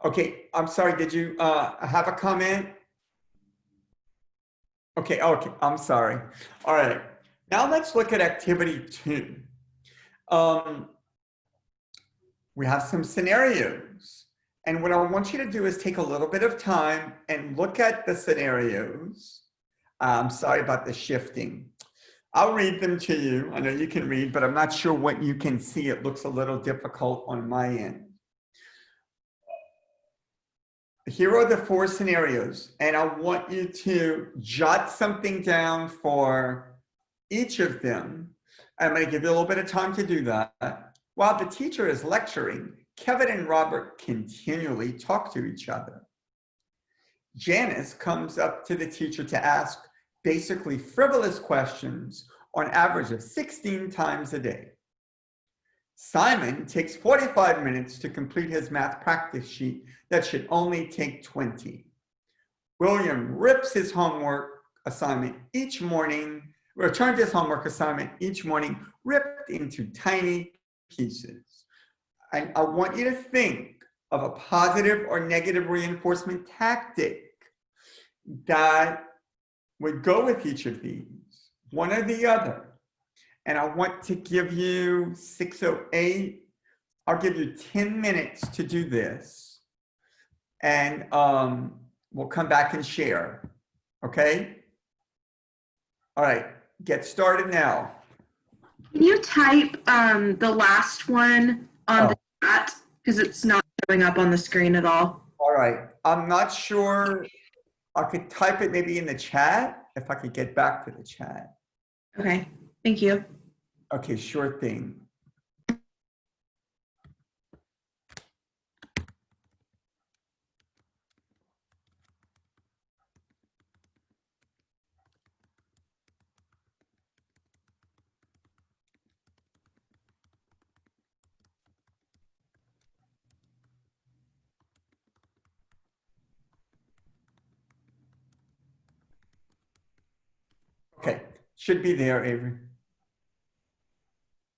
Okay, I'm sorry, did you have a comment? Okay, okay, I'm sorry. All right, now let's look at activity 2. We have some scenarios. And what I want you to do is take a little bit of time and look at the scenarios. I'm sorry about the shifting. I'll read them to you. I know you can read, but I'm not sure what you can see. It looks a little difficult on my end. Here are the 4 scenarios, and I want you to jot something down for each of them. I'm going to give you a little bit of time to do that. While the teacher is lecturing, Kevin and Robert continually talk to each other. Janice comes up to the teacher to ask basically frivolous questions on average of 16 times a day. Simon takes 45 minutes to complete his math practice sheet that should only take 20. William rips his homework assignment each morning, returns his homework assignment each morning, ripped into tiny pieces. I want you to think of a positive or negative reinforcement tactic that would go with each of these, one or the other. And I want to give you 608. I'll give you 10 minutes to do this. And we'll come back and share. Okay? All right, get started now. Can you type the last one on the chat? Because it's not showing up on the screen at all. All right, I'm not sure. I could type it maybe in the chat if I could get back to the chat. Okay, thank you. Okay, sure thing. Okay, should be there, Avery.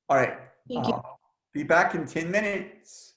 All right, Thank you. be back in 10 minutes.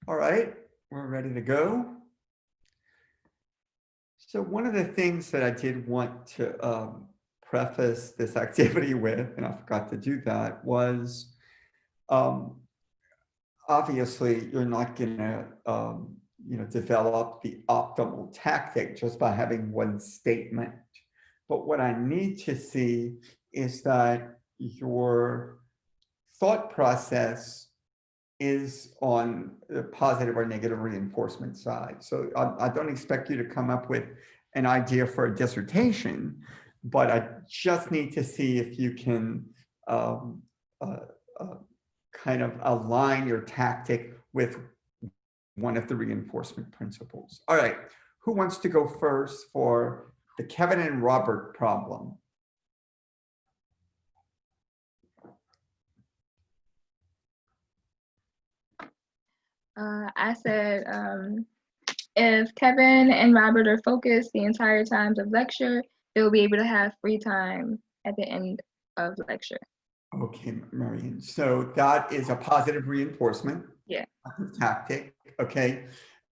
All right, we're ready to go. So one of the things that I did want to preface this activity with, and I forgot to do that, was obviously you're not going to develop the optimal tactic just by having one statement. But what I need to see is that your thought process is on the positive or negative reinforcement side. So I don't expect you to come up with an idea for a dissertation, but I just need to see if you can kind of align your tactic with one of the reinforcement principles. All right, who wants to go first for the Kevin and Robert problem? I said, if Kevin and Robert are focused the entire times of lecture, they will be able to have free time at the end of lecture. Okay, Marian. So that is a positive reinforcement Yeah. tactic. Okay.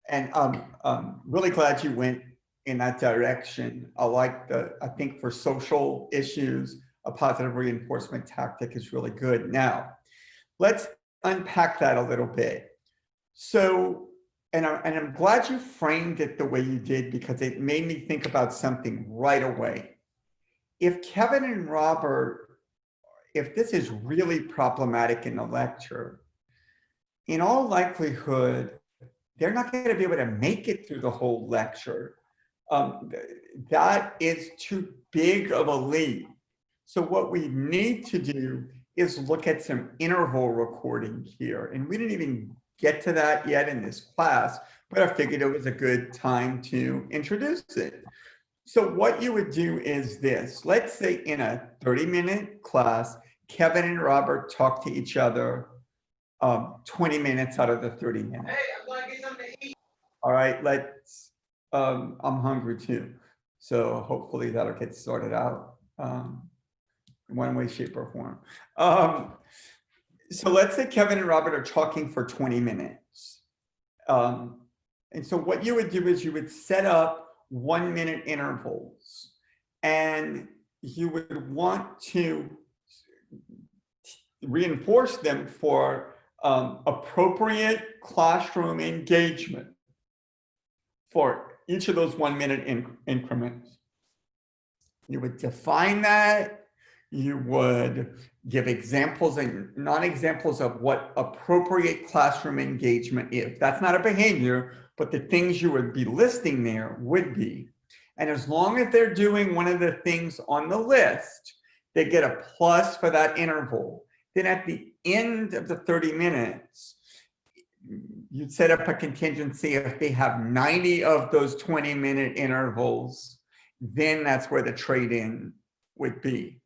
And really glad you went in that direction. I think for social issues, a positive reinforcement tactic is really good. Now, let's unpack that a little bit. So, and I'm glad you framed it the way you did, because it made me think about something right away. If Kevin and Robert, if this is really problematic in the lecture, in all likelihood, they're not going to be able to make it through the whole lecture. That is too big of a leap. So what we need to do is look at some interval recording here. And we didn't even get to that yet in this class, but I figured it was a good time to introduce it. So what you would do is this. Let's say in a 30-minute class, Kevin and Robert talk to each other 20 minutes out of the 30 minutes. Hey, I'm going to get something to eat. All right, let's, I'm hungry too. So hopefully that'll get sorted out in one way, shape, or form. So let's say Kevin and Robert are talking for 20 minutes. And so what you would do is you would set up 1-minute intervals, and you would want to reinforce them for appropriate classroom engagement for each of those 1-minute increments. You would define that. You would give examples and non-examples of what appropriate classroom engagement is. That's not a behavior, but the things you would be listing there would be. And as long as they're doing one of the things on the list, they get a plus for that interval. Then at the end of the 30 minutes, you'd set up a contingency. If they have 90 of those 20-minute intervals, then that's where the trade-in would be.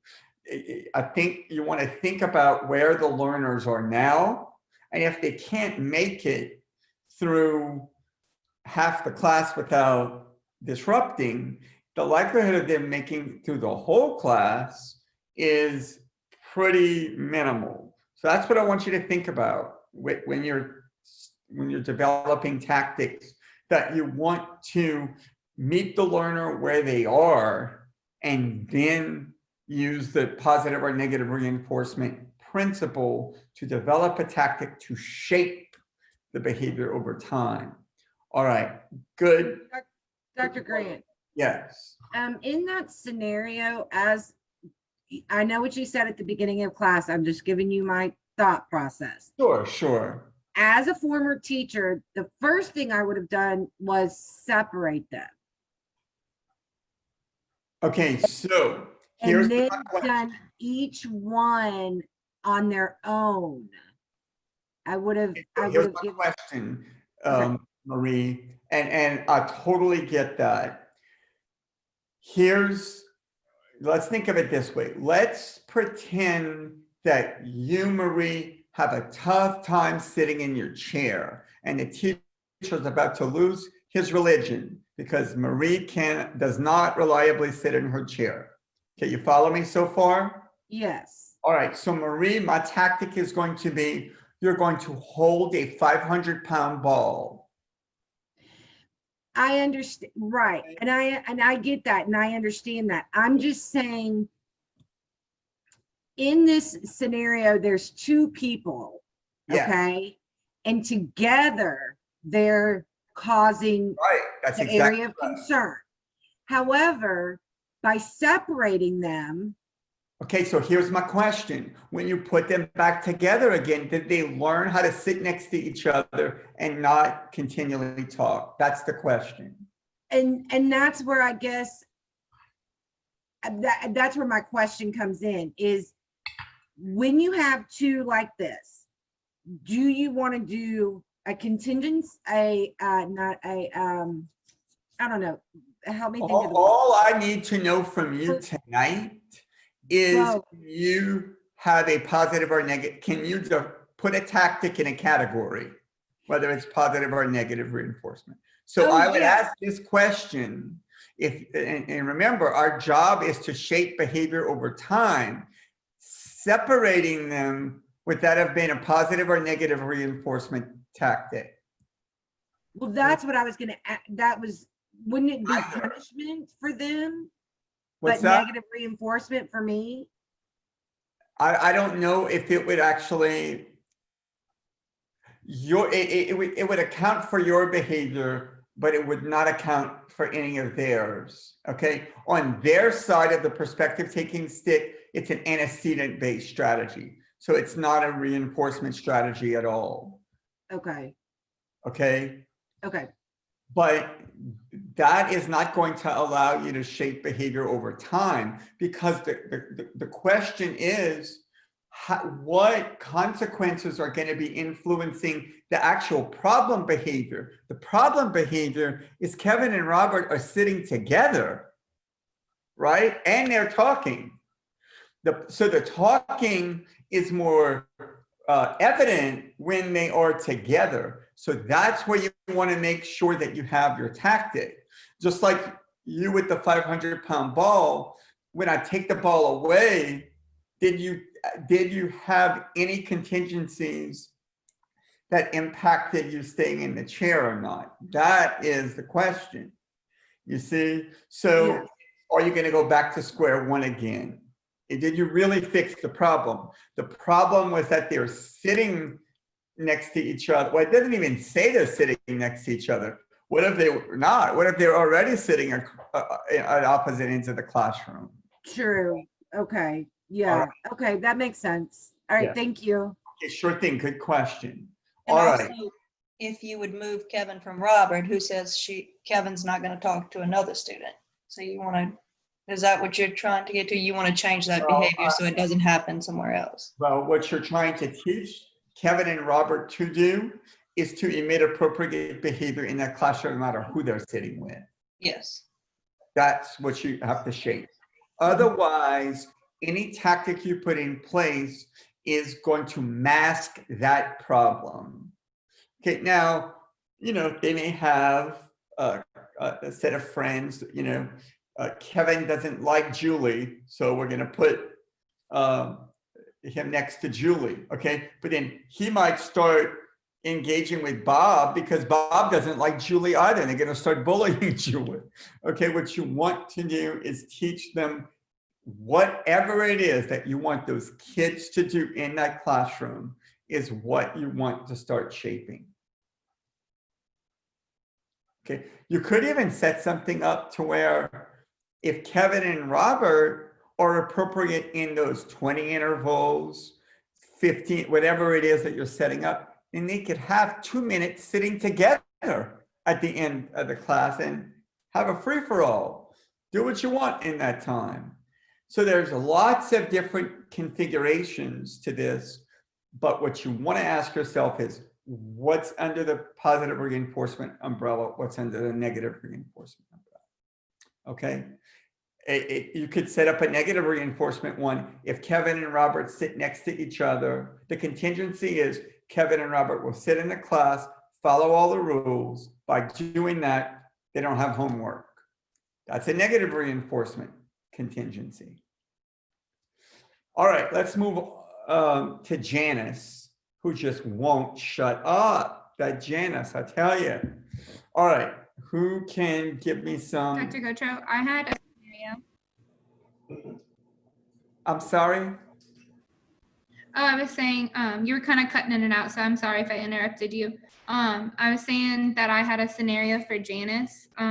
I think you want to think about where the learners are now, and if they can't make it through half the class without disrupting, the likelihood of them making through the whole class is pretty minimal. So that's what I want you to think about when you're developing tactics, that you want to meet the learner where they are and then use the positive or negative reinforcement principle to develop a tactic to shape the behavior over time. All right, good. Dr. Grant. Yes. In that scenario, as I know what you said at the beginning of class, I'm just giving you my thought process. Sure, sure. As a former teacher, the first thing I would have done was separate them. Okay, so here's and then done each one on their own. Here's my question, Marie, and I totally get that. Let's think of it this way. Let's pretend that you, Marie, have a tough time sitting in your chair, and the teacher's about to lose his religion because Marie does not reliably sit in her chair. Okay, you follow me so far? Yes. All right, so Marie, my tactic is going to be you're going to hold a 500-pound ball. I understand, right, and I get that, and I understand that. I'm just saying, in this scenario, there's two people, Yeah. okay? And together, they're causing Right, that's the exactly area of right. concern. However, by separating them, Okay, so here's my question. When you put them back together again, did they learn how to sit next to each other and not continually talk? That's the question. and that's where I guess that's where my question comes in, is when you have two like this, do you want to do a contingent, not a I don't know, help me think of the word. All I need to know from you tonight is, Well, you have a positive or negative, can you put a tactic in a category, whether it's positive or negative reinforcement? So Oh, I would yeah. ask this question, and remember, our job is to shape behavior over time. Separating them, would that have been a positive or negative reinforcement tactic? Well, that's what I was gonna, that was, wouldn't it be Either. punishment for them, What's but that? negative reinforcement for me? I don't know if it would actually, it would account for your behavior, but it would not account for any of theirs. Okay, on their side of the perspective taking stick, it's an antecedent-based strategy, so it's not a reinforcement strategy at all. Okay, Okay, okay, but that is not going to allow you to shape behavior over time, because the question is, what consequences are going to be influencing the actual problem behavior? The problem behavior is Kevin and Robert are sitting together, right? And they're talking. So the talking is more evident when they are together. So that's where you want to make sure that you have your tactic. Just like you with the 500-pound ball, when I take the ball away, did you have any contingencies that impacted you staying in the chair or not? That is the question. You see? So yeah. are you going to go back to square one again? Did you really fix the problem? The problem was that they're sitting next to each other. Well, it doesn't even say they're sitting next to each other. What if they were not? What if they're already sitting at opposite ends of the classroom? True. Okay. Yeah. right. Okay. That makes sense. All right. Yeah. Thank you. Okay, sure thing. Good question. And All also, right. if you would move Kevin from Robert, who says Kevin's not going to talk to another student. So you want to, is that what you're trying to get to? You want to change that behavior so it doesn't happen somewhere else? Well, what you're trying to teach Kevin and Robert to do is to emit appropriate behavior in that classroom, no matter who they're sitting with. Yes. That's what you have to shape. Otherwise, any tactic you put in place is going to mask that problem. Okay, now, they may have a set of friends, Kevin doesn't like Julie, so we're going to put him next to Julie, okay? But then he might start engaging with Bob because Bob doesn't like Julie either, and they're going to start bullying Julie. Okay, what you want to do is teach them whatever it is that you want those kids to do in that classroom is what you want to start shaping. Okay, you could even set something up to where if Kevin and Robert are appropriate in those 20 intervals, 15, whatever it is that you're setting up, and they could have 2 minutes sitting together at the end of the class and have a free-for-all. Do what you want in that time. So there's lots of different configurations to this, but what you want to ask yourself is, what's under the positive reinforcement umbrella? What's under the negative reinforcement umbrella? Okay. You could set up a negative reinforcement one. If Kevin and Robert sit next to each other, the contingency is Kevin and Robert will sit in the class, follow all the rules. By doing that, they don't have homework. That's a negative reinforcement contingency. All right, let's move to Janice. who just won't shut up. That Janice, I tell you. All right, who can give me some? Dr. Gotro, I had a scenario. I'm sorry? Oh, I was saying, you were kind of cutting in and out, so I'm sorry if I interrupted you. I was saying that I had a scenario for Janice with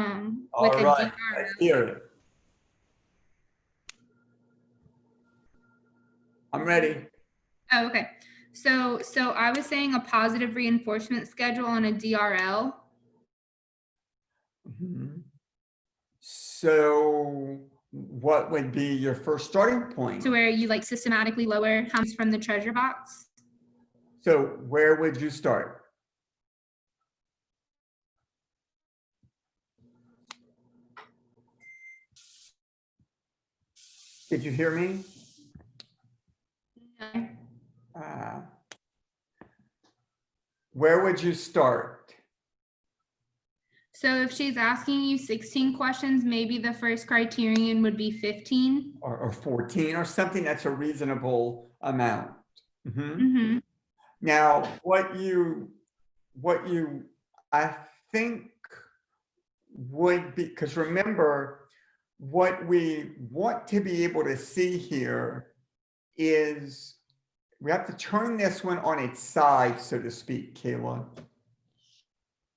All a right, DRL. let's hear it. I'm ready. Oh, okay. So I was saying a positive reinforcement schedule on a DRL. Mhm. So what would be your first starting point? To where you like systematically lower how much from the treasure box. So where would you start? Did you hear me? No. Where would you start? So if she's asking you 16 questions, maybe the first criterion would be 15. Or 14 or something that's a reasonable amount. Mhm. Mm-hmm. Now, what you I think would be, because remember, what we want to be able to see here is we have to turn this one on its side, so to speak, Kayla.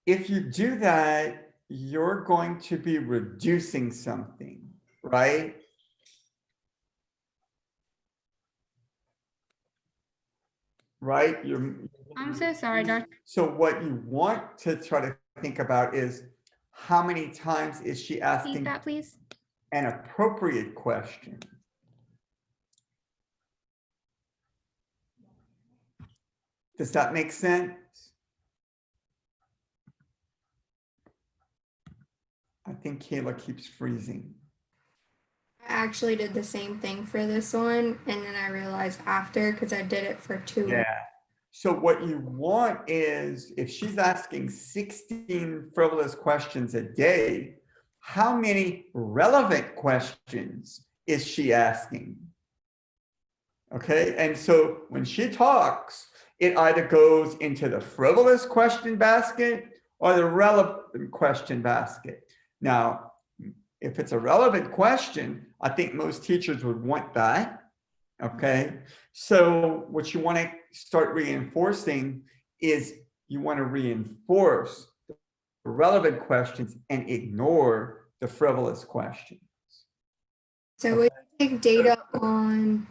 If you do that, you're going to be reducing something, right? Right? I'm so sorry, Doctor. So what you want to try to think about is how many times is she asking Repeat that, please. an appropriate question? Does that make sense? I think Kayla keeps freezing. I actually did the same thing for this one, and then I realized after, because I did it for 2. Yeah. So what you want is, if she's asking 16 frivolous questions a day, how many relevant questions is she asking? Okay, and so when she talks, it either goes into the frivolous question basket or the relevant question basket. Now, if it's a relevant question, I think most teachers would want that. Okay, so what you want to start reinforcing is you want to reinforce the relevant questions and ignore the frivolous questions. So we take data on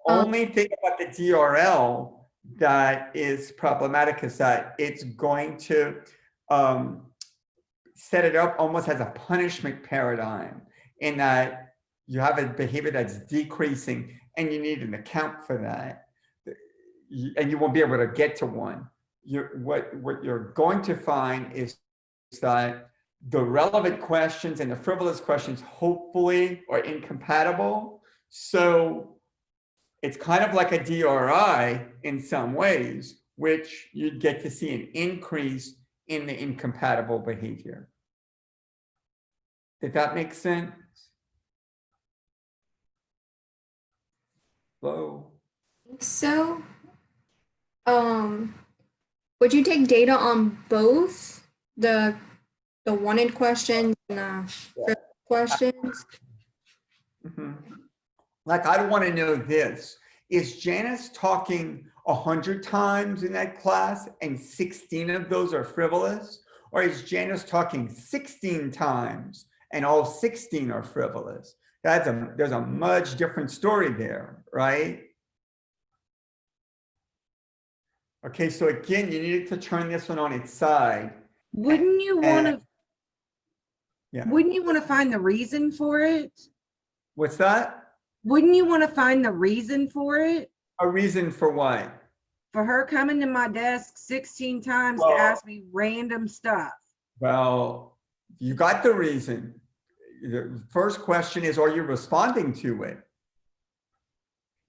Only thing about the DRL that is problematic is that it's going to set it up almost as a punishment paradigm, in that you have a behavior that's decreasing and you need an account for that. And you won't be able to get to one. What you're going to find is that the relevant questions and the frivolous questions hopefully are incompatible. So it's kind of like a DRI in some ways, which you'd get to see an increase in the incompatible behavior. Did that make sense? Hello? so would you take data on both the wanted questions and the frivolous questions? Mm-hmm. Like, I want to know this. Is Janice talking 100 times in that class and 16 of those are frivolous? Or is Janice talking 16 times and all 16 are frivolous? There's a much different story there, right? Okay, so again, you need to turn this one on its side. Wouldn't you want to, Yeah. wouldn't you want to find the reason for it? What's that? Wouldn't you want to find the reason for it? A reason for what? For her coming to my desk 16 times Well, to ask me random stuff. Well, you got the reason. The first question is, are you responding to it?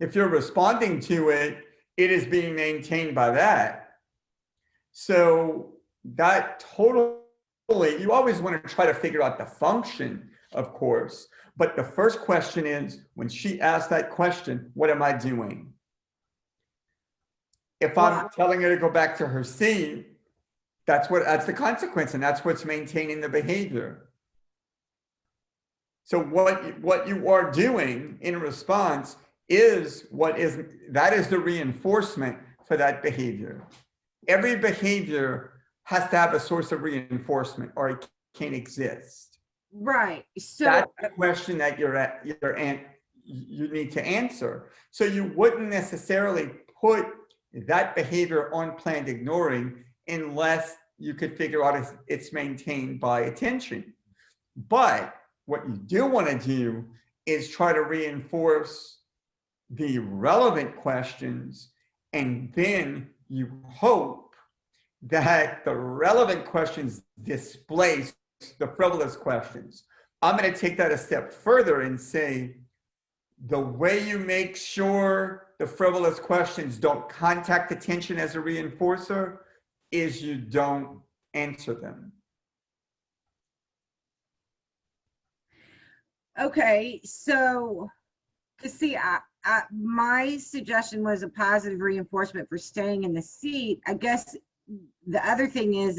If you're responding to it, it is being maintained by that. So that totally, you always want to try to figure out the function, of course. But the first question is, when she asks that question, what am I doing? If I'm telling her to go back to her seat, that's the consequence, and that's what's maintaining the behavior. So what you are doing in response is that is the reinforcement for that behavior. Every behavior has to have a source of reinforcement or it can't exist. Right. So That's the question that you need to answer. So you wouldn't necessarily put that behavior on planned ignoring unless you could figure out if it's maintained by attention. But what you do want to do is try to reinforce the relevant questions, and then you hope that the relevant questions displace the frivolous questions. I'm going to take that a step further and say the way you make sure the frivolous questions don't contact attention as a reinforcer is you don't answer them. okay, so to see, my suggestion was a positive reinforcement for staying in the seat. I guess the other thing is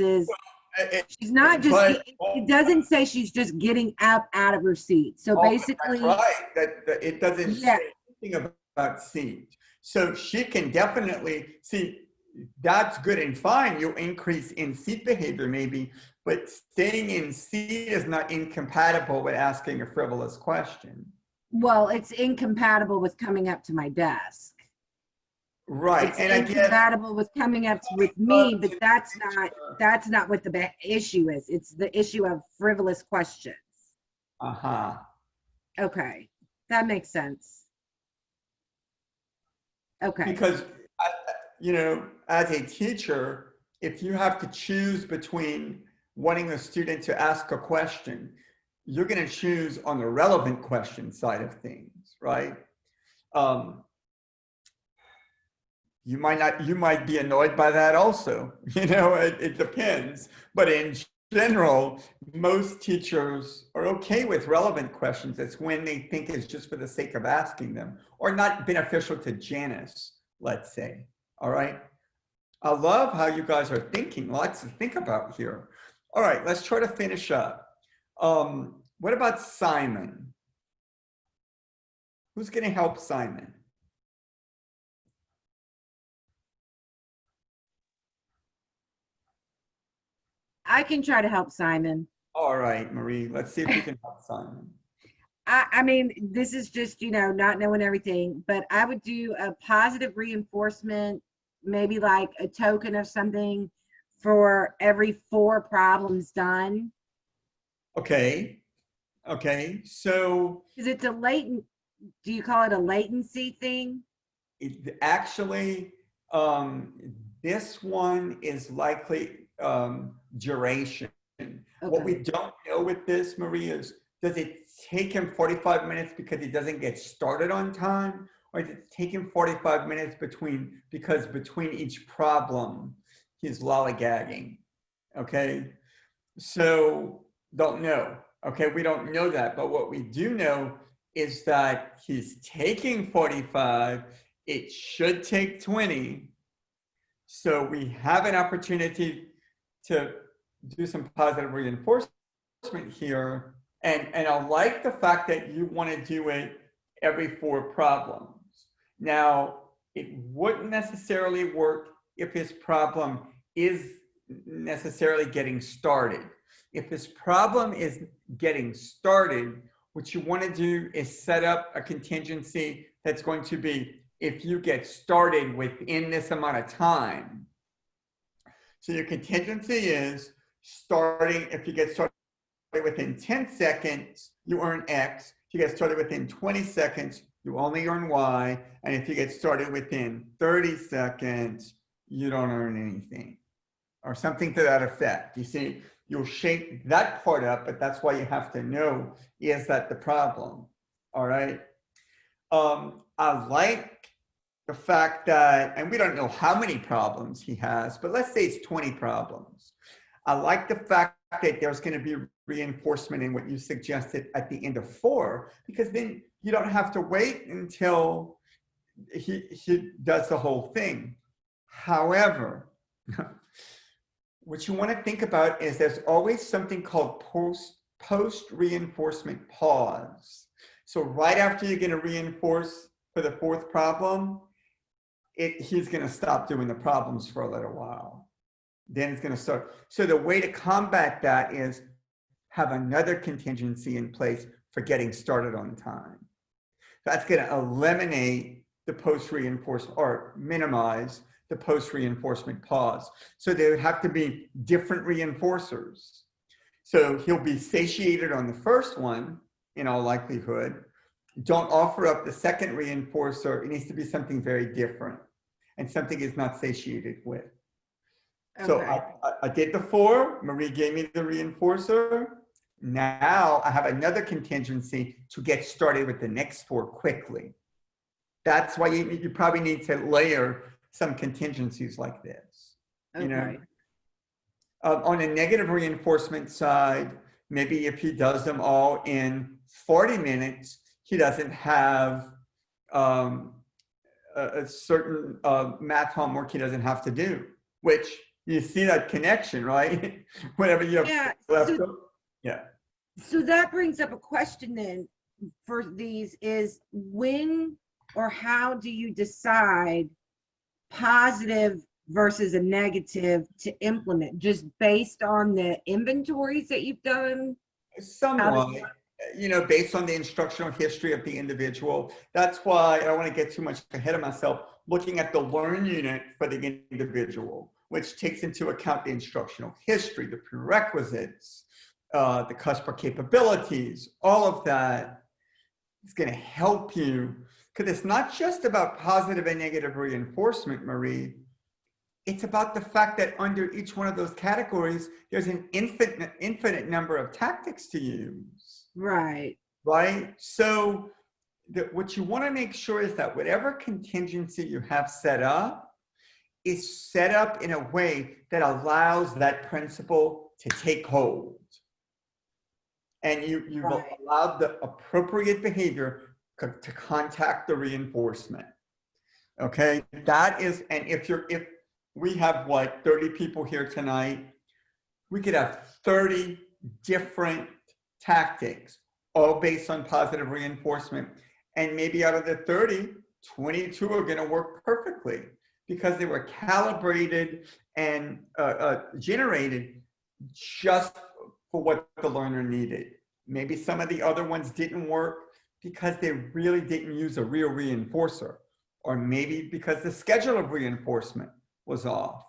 she's not just, it doesn't say she's just getting up out of her seat. So basically, that's right. That it doesn't say anything about seat. So she can definitely see that's good and fine. You increase in seat behavior maybe, but staying in seat is not incompatible with asking a frivolous question. well, it's incompatible with coming up to my desk. Right. It's and incompatible with coming up with me, but that's not what the issue is. It's the issue of frivolous questions. Uh-huh. Okay, that makes sense. Okay. Because, as a teacher, if you have to choose between wanting a student to ask a question, you're going to choose on the relevant question side of things, right? You might be annoyed by that also. It depends. But in general, most teachers are okay with relevant questions. It's when they think it's just for the sake of asking them or not beneficial to Janice, let's say. All right. I love how you guys are thinking. Lots to think about here. All right, let's try to finish up. What about Simon? Who's going to help Simon? I can try to help Simon. All right, Marie, let's see if we can help Simon. I mean, this is just, not knowing everything, but I would do a positive reinforcement, maybe like a token of something for every 4 problems done. Okay. So Is it do you call it a latency thing? actually, this one is likely duration. Okay. What we don't know with this, Marie, is does it take him 45 minutes because he doesn't get started on time? Or does it take him 45 minutes because between each problem, he's lollygagging? Okay, so don't know. Okay, we don't know that, but what we do know is that he's taking 45, it should take 20. So we have an opportunity to do some positive reinforcement here. And I like the fact that you want to do it every 4 problems. Now, it wouldn't necessarily work if his problem is necessarily getting started. If his problem is getting started, what you want to do is set up a contingency that's going to be if you get started within this amount of time. So your contingency is if you get started within 10 seconds, you earn X. If you get started within 20 seconds, you only earn Y. And if you get started within 30 seconds, you don't earn anything. Or something to that effect. You see, you'll shape that part up, but that's why you have to know, is that the problem? All right. I like the fact that, and we don't know how many problems he has, but let's say it's 20 problems. I like the fact that there's going to be reinforcement in what you suggested at the end of 4, because then you don't have to wait until he does the whole thing. However, what you want to think about is there's always something called post reinforcement pause. So right after you're going to reinforce for the fourth problem, he's going to stop doing the problems for a little while. Then it's going to start. So the way to combat that is have another contingency in place for getting started on time. That's going to eliminate the post-reinforcement or minimize the post-reinforcement pause. So there would have to be different reinforcers. So he'll be satiated on the first one, in all likelihood. Don't offer up the second reinforcer. It needs to be something very different and something he's not satiated with. So Okay. I did the 4. Marie gave me the reinforcer. Now I have another contingency to get started with the next 4 quickly. That's why you probably need to layer some contingencies like this. You know, Okay. on a negative reinforcement side, maybe if he does them all in 40 minutes, he doesn't have a certain math homework he doesn't have to do, which you see that connection, right? Whenever you have Yeah. left So, over. Yeah. so that brings up a question then for these is when or how do you decide positive versus a negative to implement, just based on the inventories that you've done? Somewhat, you know, based on the instructional history of the individual. That's why I don't want to get too much ahead of myself, looking at the learn unit for the individual, which takes into account the instructional history, the prerequisites, the customer capabilities, all of that is going to help you. Because it's not just about positive and negative reinforcement, Marie. It's about the fact that under each one of those categories, there's an infinite number of tactics to use. Right. Right? So what you want to make sure is that whatever contingency you have set up is set up in a way that allows that principle to take hold. And you've Right. allowed the appropriate behavior to contact the reinforcement. Okay, that is, and if we have like 30 people here tonight, we could have 30 different tactics, all based on positive reinforcement. And maybe out of the 30, 22 are going to work perfectly because they were calibrated and generated just for what the learner needed. Maybe some of the other ones didn't work because they really didn't use a real reinforcer, or maybe because the schedule of reinforcement was off.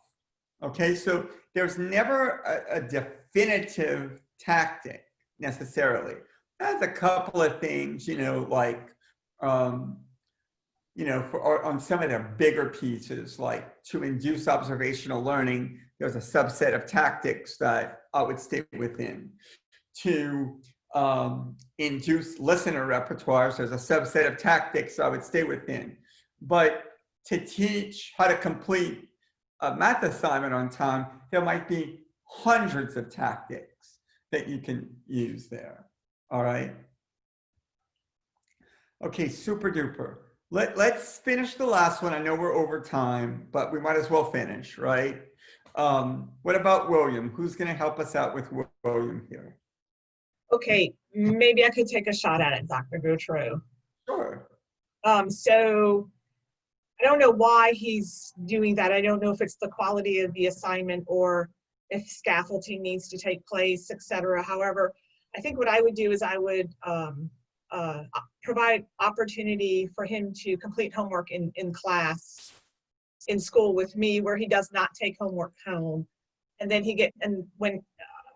Okay, so there's never a definitive tactic necessarily. There's a couple of things, you know, like, you know, on some of the bigger pieces, like to induce observational learning, there's a subset of tactics that I would stay within. To induce listener repertoires, there's a subset of tactics I would stay within. But to teach how to complete a math assignment on time, there might be hundreds of tactics that you can use there. All right. Okay, super duper. Let's finish the last one. I know we're over time, but we might as well finish, right? What about William? Who's going to help us out with William here? Okay, maybe I could take a shot at it, Dr. Gautreaux. Sure. So I don't know why he's doing that. I don't know if it's the quality of the assignment or if scaffolding needs to take place, etc. However, I think what I would do is I would provide opportunity for him to complete homework in class, in school with me, where he does not take homework home. And then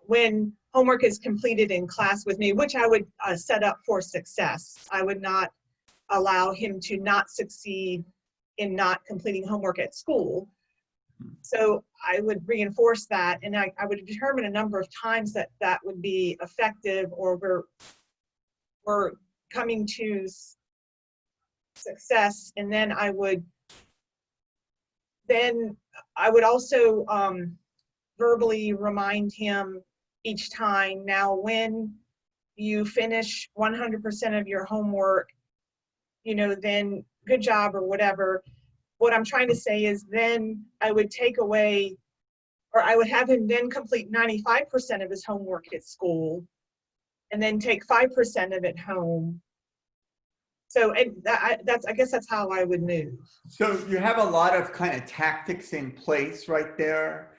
when homework is completed in class with me, which I would set up for success, I would not allow him to not succeed in not completing homework at school. So I would reinforce that, and I would determine a number of times that would be effective, or we're coming to success. And then I would also verbally remind him each time, now when you finish 100% of your homework, you know, then good job or whatever. what I'm trying to say is then I would take away, or I would have him then complete 95% of his homework at school and then take 5% of it home. So I guess that's how I would move. So you have a lot of kind of tactics in place right there.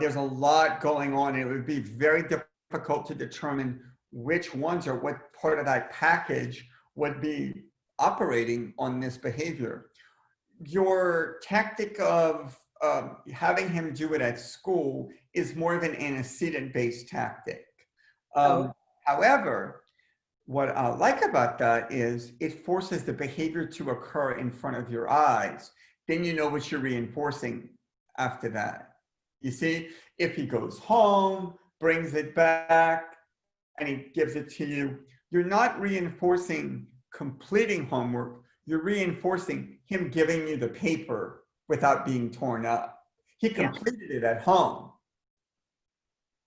There's a lot going on. It would be very difficult to determine which ones or what part of that package would be operating on this behavior. Your tactic of having him do it at school is more of an antecedent-based tactic. However, what I like about that is it forces the behavior to occur in front of your eyes. Then you know what you're reinforcing after that. You see, if he goes home, brings it back, and he gives it to you, you're not reinforcing completing homework, you're reinforcing him giving you the paper without being torn up. He completed it at home.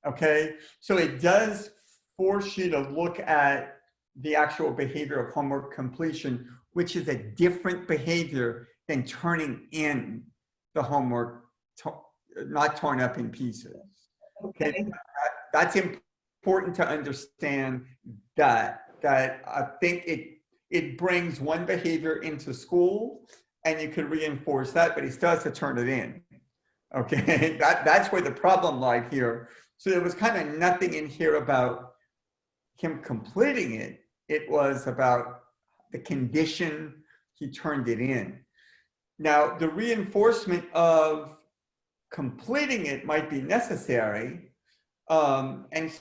Okay, so it does force you to look at the actual behavior of homework completion, which is a different behavior than turning in the homework, not torn up in pieces. Okay, that's important to understand that I think it brings one behavior into school and you could reinforce that, but he still has to turn it in. Okay, that's where the problem lied here. So there was kind of nothing in here about him completing it. It was about the condition he turned it in. Now, the reinforcement of completing it might be necessary, and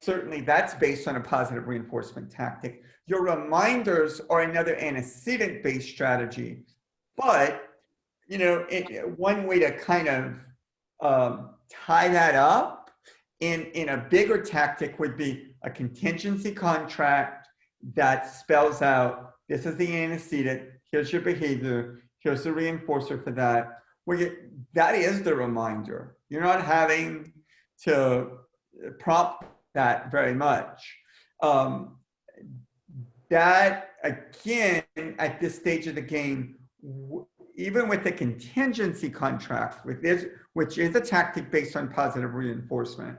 certainly that's based on a positive reinforcement tactic. Your reminders are another antecedent-based strategy, but you know, one way to kind of tie that up in a bigger tactic would be a contingency contract that spells out, this is the antecedent, here's your behavior, here's the reinforcer for that. That is the reminder. You're not having to prompt that very much. That, again, at this stage of the game, even with the contingency contract, which is a tactic based on positive reinforcement,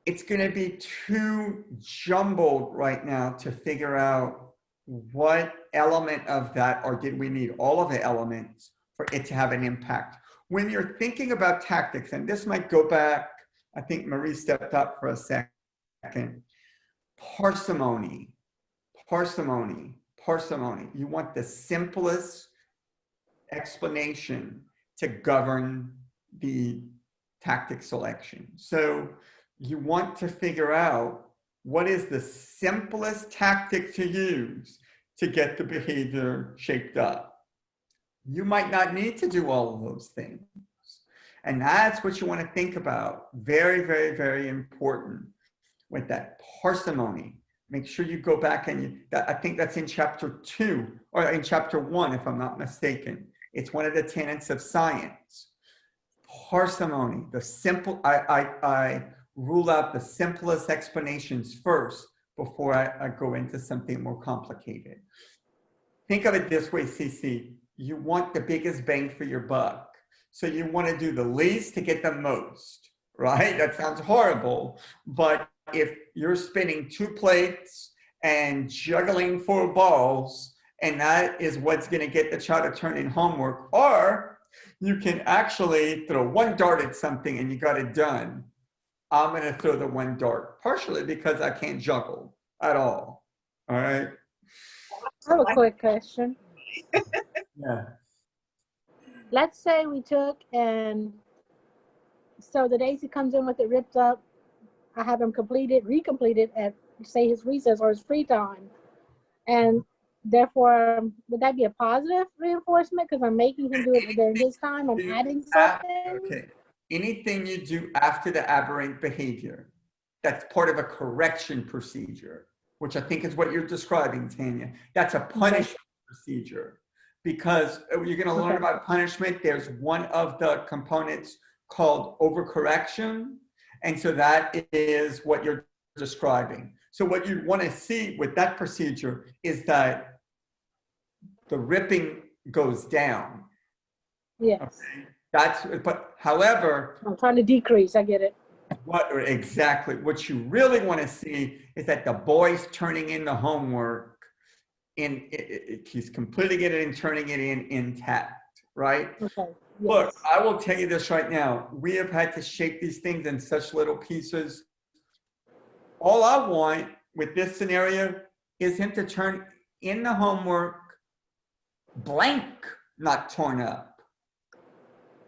it's going to be too jumbled right now to figure out what element of that, or did we need all of the elements for it to have an impact. When you're thinking about tactics, and this might go back, I think Marie stepped up for a second, parsimony, parsimony, parsimony. You want the simplest explanation to govern the tactic selection. So you want to figure out what is the simplest tactic to use to get the behavior shaped up. You might not need to do all of those things. And that's what you want to think about. Very, very, very important with that parsimony. Make sure you go back and I think that's in chapter 2 or in chapter 1, if I'm not mistaken. It's one of the tenets of science. Parsimony, the simple, I rule out the simplest explanations first before I go into something more complicated. Think of it this way, Cece. You want the biggest bang for your buck. So you want to do the least to get the most, right? That sounds horrible, but if you're spinning 2 plates and juggling 4 balls, and that is what's going to get the child to turn in homework, or you can actually throw 1 dart at something and you got it done. I'm going to throw the 1 dart, partially because I can't juggle at all. All right. I have a quick question. Yeah. Let's say we took and so the days he comes in with it ripped up, I have him recomplete it at say his recess or his free time. And therefore, would that be a positive reinforcement because I'm making him do it during his time? I'm adding something? Okay. Anything you do after the aberrant behavior, that's part of a correction procedure, which I think is what you're describing, Tanya. That's a punishment procedure. Because you're going to learn about punishment. There's one of the components called overcorrection. And so that is what you're describing. So what you want to see with that procedure is that the ripping goes down. Yes. But however, I'm trying to decrease. I get it. what you really want to see is that the boy's turning in the homework and he's completing it and turning it in intact, right? Okay. Look, Yes. I will tell you this right now. We have had to shape these things in such little pieces. All I want with this scenario is him to turn in the homework blank, not torn up.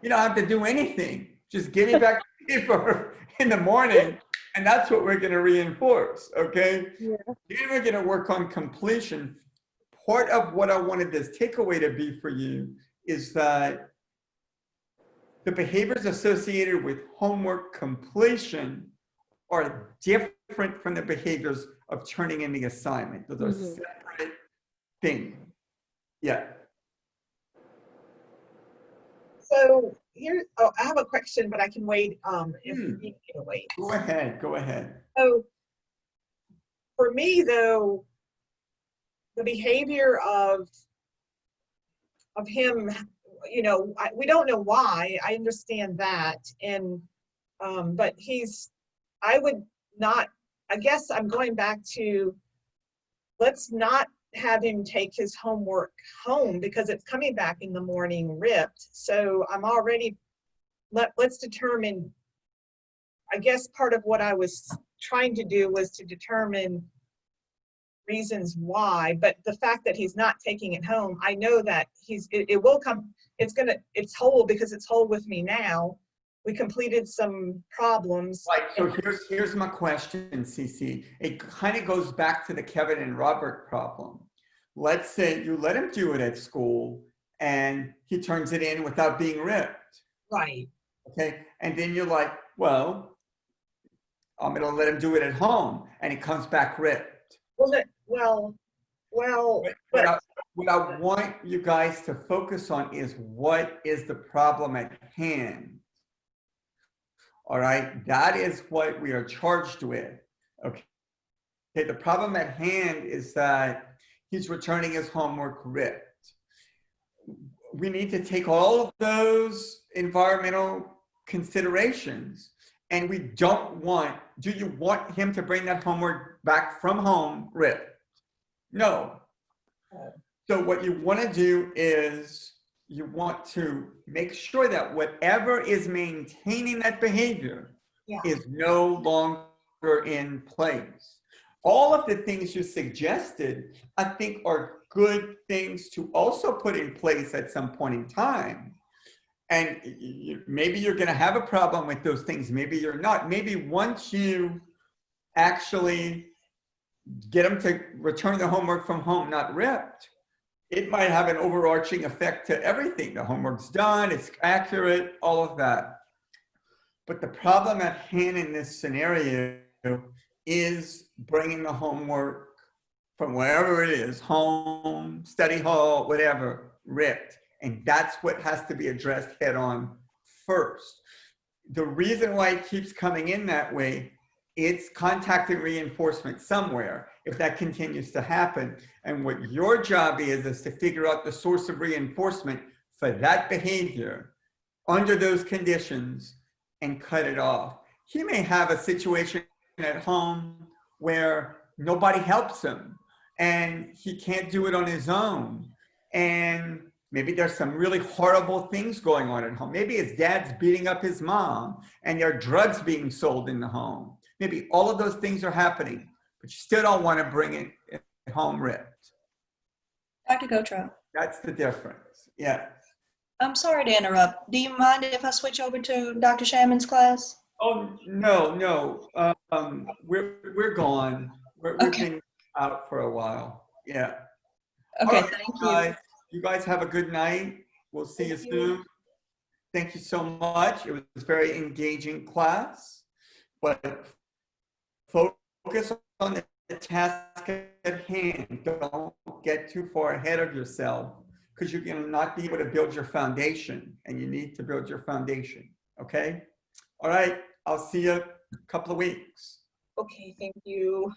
You don't have to do anything. Just give me back the paper in the morning, and that's what we're going to reinforce, okay? Yeah. Then we're going to work on completion. Part of what I wanted this takeaway to be for you is that the behaviors associated with homework completion are different from the behaviors of turning in the assignment. Those are separate things. Yeah. So here, oh, I have a question, but I can wait if you need to wait. Go ahead, go ahead. So for me though, the behavior of him, you know, we don't know why. I understand that, and but I would not. I guess I'm going back to, let's not have him take his homework home because it's coming back in the morning ripped. So I'm already. Let's determine. I guess part of what I was trying to do was to determine reasons why, but the fact that he's not taking it home, I know that it will come, it's whole because it's whole with me now. We completed some problems. Right, so here's my question, CC. It kind of goes back to the Kevin and Robert problem. Let's say you let him do it at school and he turns it in without being ripped. Right. Okay, and then you're like, well, I'm gonna let him do it at home and it comes back ripped. Well, what I want you guys to focus on is what is the problem at hand. All right, that is what we are charged with. Okay, the problem at hand is that he's returning his homework ripped. We need to take all of those environmental considerations, and we don't want, do you want him to bring that homework back from home ripped? No. So what you want to do is you want to make sure that whatever is maintaining that behavior is no longer in place. All of the things you suggested, I think, are good things to also put in place at some point in time. And maybe you're going to have a problem with those things. Maybe you're not. Maybe once you actually get them to return the homework from home not ripped, it might have an overarching effect to everything. The homework's done, it's accurate, all of that. But the problem at hand in this scenario is bringing the homework from wherever it is, home, study hall, whatever, ripped. And that's what has to be addressed head on first. The reason why it keeps coming in that way, it's contacting reinforcement somewhere if that continues to happen. And what your job is to figure out the source of reinforcement for that behavior under those conditions and cut it off. He may have a situation at home where nobody helps him and he can't do it on his own. And maybe there's some really horrible things going on at home. Maybe his dad's beating up his mom and there are drugs being sold in the home. Maybe all of those things are happening, but you still don't want to bring it home ripped. Dr. Gotro. That's the difference. Yeah. I'm sorry to interrupt. Do you mind if I switch over to Dr. Shaman's class? Oh, no. We're gone. We've been out for a while. Yeah. Okay, right, thank you. You guys have a good night. We'll see you soon. Thank you so much. It was a very engaging class, but focus on the task at hand. Don't get too far ahead of yourself because you're going to not be able to build your foundation, and you need to build your foundation. Okay? All right. I'll see you in a couple of weeks. Okay, thank you.